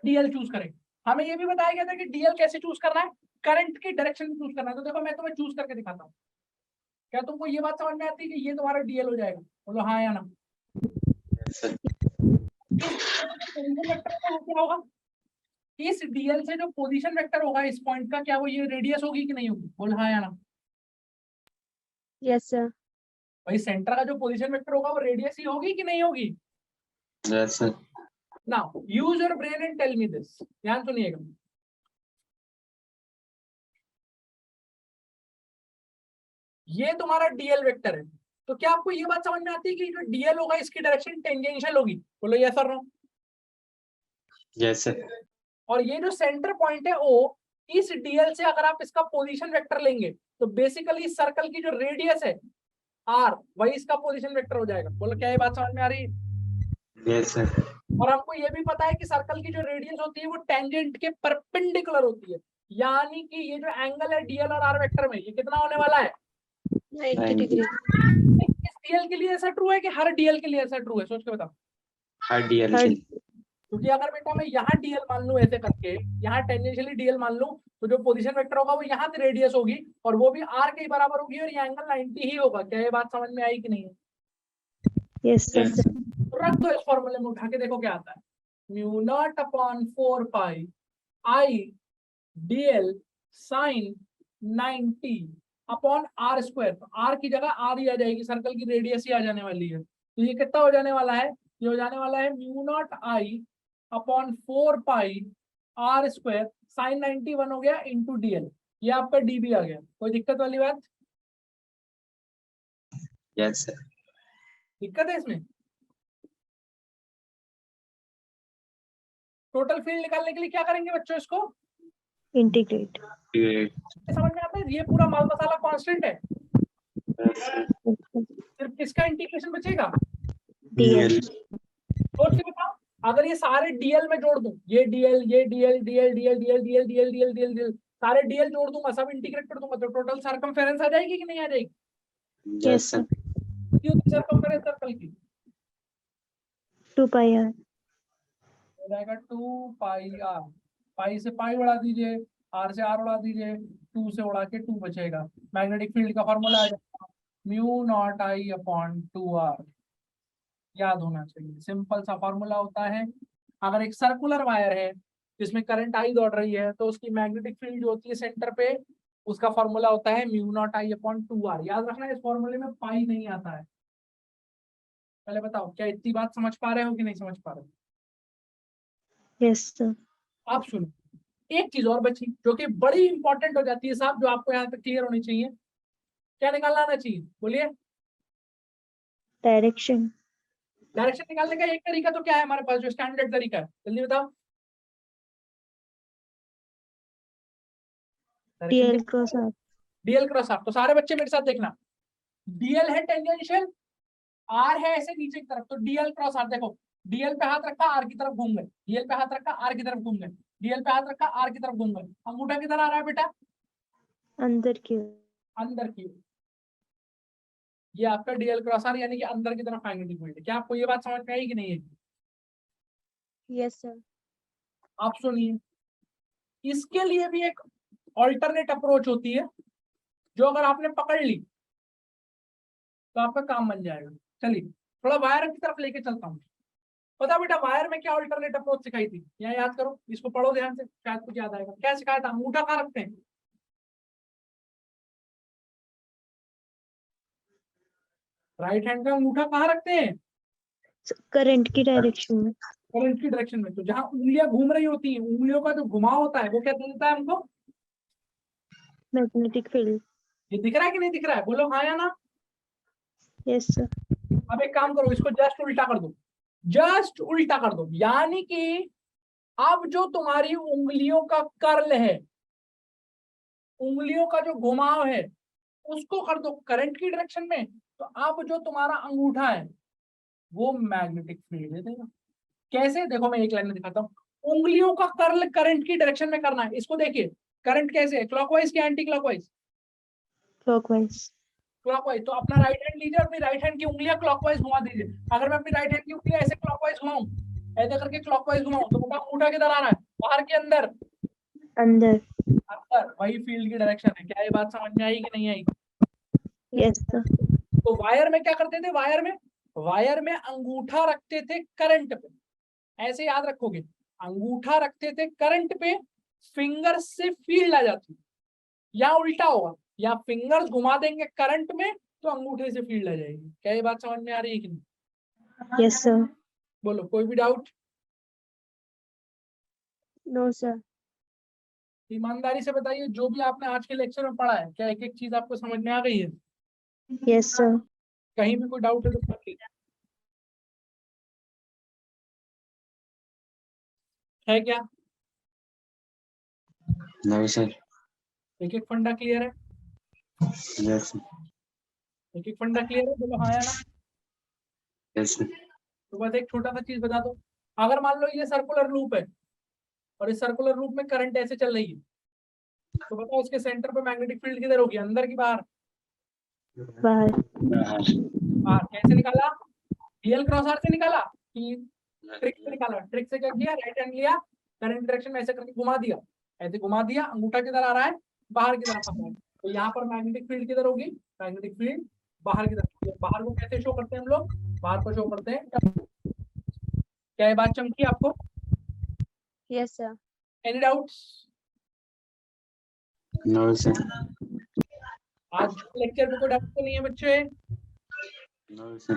डीएल चूज करें। हमें ये भी बताया गया था कि डीएल कैसे चूज करना है, करंट की डायरेक्शन में चूज करना है। तो देखो मैं तुम्हें चूज करके दिखाता हूँ, क्या तुमको ये बात समझ में आती है कि ये तुम्हारा डीएल हो जाएगा? बोलो हाँ या ना। Yes, sir. पोजीशन वेक्टर का क्या होगा, इस डीएल से जो पोजीशन वेक्टर होगा इस पॉइंट का, क्या वो ये रेडियस होगी कि नहीं होगी? बोलो हाँ या ना। Yes, sir. भाई सेंटर का जो पोजीशन वेक्टर होगा वो रेडियस ही होगी कि नहीं होगी? Yes, sir. Now use your brain and tell me this. ध्यान सुनिएगा, ये तुम्हारा डीएल वेक्टर है, तो क्या आपको ये बात समझ में आती है कि जो डीएल होगा इसकी डायरेक्शन टेंजेंशियल होगी? बोलो यस और नो। Yes, sir. और ये जो सेंटर पॉइंट है ओ, इस डीएल से अगर आप इसका पोजीशन वेक्टर लेंगे तो बेसिकली इस सर्कल की जो रेडियस है आर, वही इसका पोजीशन वेक्टर हो जाएगा। बोलो क्या ये बात समझ में आ रही है? Yes, sir. और हमको ये भी पता है कि सर्कल की जो रेडियस होती है वो टेंजेंट के परपेंडिकुलर होती है, यानी कि ये जो एंगल है डीएल और आर वेक्टर में ये कितना होने वाला है? 90 degree. इस डीएल के लिए ऐसा ट्रू है कि हर डीएल के लिए ऐसा ट्रू है? सोच के बताओ। हर डीएल हर- के क्योंकि अगर बेटा मैं यहाँ डीएल मान लूं ऐसे करके, यहाँ टेंजेंशियली डीएल मान लूं, तो जो पोजीशन वेक्टर होगा वो यहाँ से रेडियस होगी और वो भी आर के बराबर होगी और ये एंगल 90 ही होगा। क्या ये बात समझ में आई कि नहीं? Yes, sir. Yes, sir. तो रख दो इस फॉर्मूले में उठा के, देखो क्या आता है। Mu naught upon 4 pi I dl sine 90 upon are square. तो आर की जगह आर ही आ जाएगी, सर्कल की रेडियस ही आ जाने वाली है। तो ये कितना हो जाने वाला है? ये हो जाने वाला है mu not I upon 4 pi r square sine 91 हो गया इंटू डीएल। ये आपका डीबी आ गया। कोई दिक्कत वाली बात? Yes, sir. दिक्कत है इसमें? टोटल फील्ड निकालने के लिए क्या करेंगे बच्चों? इसको इंटीग्रेट। Great. समझ में आता है? ये पूरा माल मसाला कांस्टेंट है, Yes, sir. सिर्फ किसका इंटीग्रेशन बचेगा? डीएल। सोच के बताओ, अगर ये सारे डीएल में जोड़ दूं, ये डीएल ये DL DL DL DL DL DL DL DL DL सारे डीएल जोड़ दूंगा, सब इंटीग्रेट कर दूंगा, तो टोटल सर्कमफेरेंस आ जाएगी कि नहीं आ जाएगी? Yes, sir. सर्कमफेरेंस सर्कल की 2 पाई आर। हो जाएगा 2 पाई आर। पाई से पाई उड़ा दीजिए, आर से आर उड़ा दीजिए, 2 से उड़ा के 2 बचेगा। मैग्नेटिक फील्ड का फॉर्मूला आ जाएगा mu not I upon 2 r. याद होना चाहिए, सिंपल सा फॉर्मूला होता है। अगर एक सर्कुलर वायर है जिसमें करंट आई दौड़ रही है तो उसकी मैग्नेटिक फील्ड जो होती है सेंटर पे, उसका फॉर्मूला होता है mu not I upon 2 r. याद रखना इस फॉर्मूले में पाई नहीं आता है। पहले बताओ क्या इतनी बात समझ पा रहे हो कि नहीं समझ पा रहे हो? Yes sir. आप सुनो, एक चीज और बची जो कि बड़ी इंपॉर्टेंट हो जाती है साहब, जो आपको यहाँ पे क्लियर होनी चाहिए। क्या निकालना आना चाहिए? बोलिए। डायरेक्शन। डायरेक्शन निकालने का एक तरीका तो क्या है हमारे पास, जो स्टैंडर्ड तरीका है? जल्दी बताओ। Dl cross r. Dl cross r. तो सारे बच्चे मेरे साथ देखना, डीएल है टेंजेंशियल, आर है ऐसे नीचे की तरफ, तो डीएल क्रॉस आर। देखो डीएल पे हाथ रखा आर की तरफ घूम गए, डीएल पे हाथ रखा आर की तरफ घूम गए, डीएल पे हाथ रखा आर की तरफ घूम गए। अंगूठा किधर आ रहा है बेटा? अंदर की ओर। अंदर की ओर। ये आपका डीएल क्रॉस आर यानी कि अंदर की तरफ मैग्नेटिक फील्ड है। क्या आपको ये बात समझ में आई कि नहीं है? Yes, sir. आप सुनिए, इसके लिए भी एक ऑल्टरनेट अप्रोच होती है जो अगर आपने पकड़ ली तो आपका काम बन जाएगा। चलिए थोड़ा वायर की तरफ लेके चलता हूँ। पता बेटा वायर में क्या ऑल्टरनेट अप्रोच सिखाई थी? यहाँ याद करो, इसको पढ़ो ध्यान से, शायद कुछ याद आएगा। क्या सिखाया था? अंगूठा कहाँ रखते हैं? राइट हैंड का अंगूठा कहाँ रखते हैं? करंट की डायरेक्शन में। करंट की डायरेक्शन में। तो जहां उंगलियां घूम रही होती हैं, उंगलियों का जो घुमाव होता है वो क्या देता है हमको? Magnetic field. ये दिख रहा है कि नहीं दिख रहा है? बोलो हाँ या ना। Yes sir. अब एक काम करो, इसको जस्ट उल्टा कर दो, जस्ट उल्टा कर दो। यानी कि अब जो तुम्हारी उंगलियों का कर्ल है, उंगलियों का जो घुमाव है, उसको कर दो करंट की डायरेक्शन में। तो अब जो तुम्हारा अंगूठा है वो मैग्नेटिक फील्ड दे देगा। कैसे? देखो मैं एक लाइन में दिखाता हूँ। उंगलियों का कर्ल करंट की डायरेक्शन में करना है। इसको देखिए, करंट कैसे है, क्लॉकवाइज या एंटी क्लॉकवाइज? क्लॉकवाइज। क्लॉकवाइज। तो अपना राइट हैंड लीजिए और अपनी राइट हैंड की उंगलियां क्लॉकवाइज घुमा दीजिए। अगर मैं अपनी राइट हैंड की उंगलियां ऐसे क्लॉकवाइज घुमाऊं, ऐसे करके क्लॉकवाइज घुमाऊं, तो बेटा अंगूठा किधर आ रहा है? बाहर के अंदर? अंदर। अंदर। वही फील्ड की डायरेक्शन है। क्या ये बात समझ में आई कि नहीं आई? Yes sir. तो वायर में क्या करते थे? वायर में अंगूठा रखते थे करंट पे। ऐसे याद रखोगे, अंगूठा रखते थे करंट पे, फिंगर से फील्ड आ जाती। या उल्टा होगा, या फिंगर्स घुमा देंगे करंट में तो अंगूठे से फील्ड आ जाएगी। क्या ये बात समझ में आ रही है कि नहीं? Yes sir. बोलो, कोई भी डाउट? No sir. ईमानदारी से बताइए, जो भी आपने आज के लेक्चर में पढ़ा है, क्या एक एक चीज आपको समझ में आ गई है? Yes sir. कहीं भी कोई डाउट है तो पूछिए। है क्या? No, sir. एक एक फंडा क्लियर है? Yes, sir. एक एक फंडा क्लियर है? बोलो हाँ या ना। Yes, sir. तो बस एक छोटा सा चीज बता दो। अगर मान लो ये सर्कुलर लूप है और इस सर्कुलर लूप में करंट ऐसे चल रही है, तो बताओ उसके सेंटर पे मैग्नेटिक फील्ड किधर होगी, अंदर की बाहर? बाहर। बाहर। कैसे निकाला? डीएल क्रॉस आर से निकाला कि ट्रिक से निकाला? ट्रिक से क्या किया, राइट हैंड लिया, करंट डायरेक्शन में ऐसे करके घुमा दिया, ऐसे घुमा दिया, अंगूठा किधर आ रहा है? बाहर की तरफ आ रहा है। तो यहाँ पर मैग्नेटिक फील्ड किधर होगी? मैग्नेटिक फील्ड बाहर की तरफ। बाहर को कैसे शो करते हैं हम लोग? बाहर को शो करते हैं। क्या ये बात चमकी आपको? Yes sir. Any doubts? No, sir. आज लेक्चर में कोई डाउट तो नहीं है बच्चे? No, sir.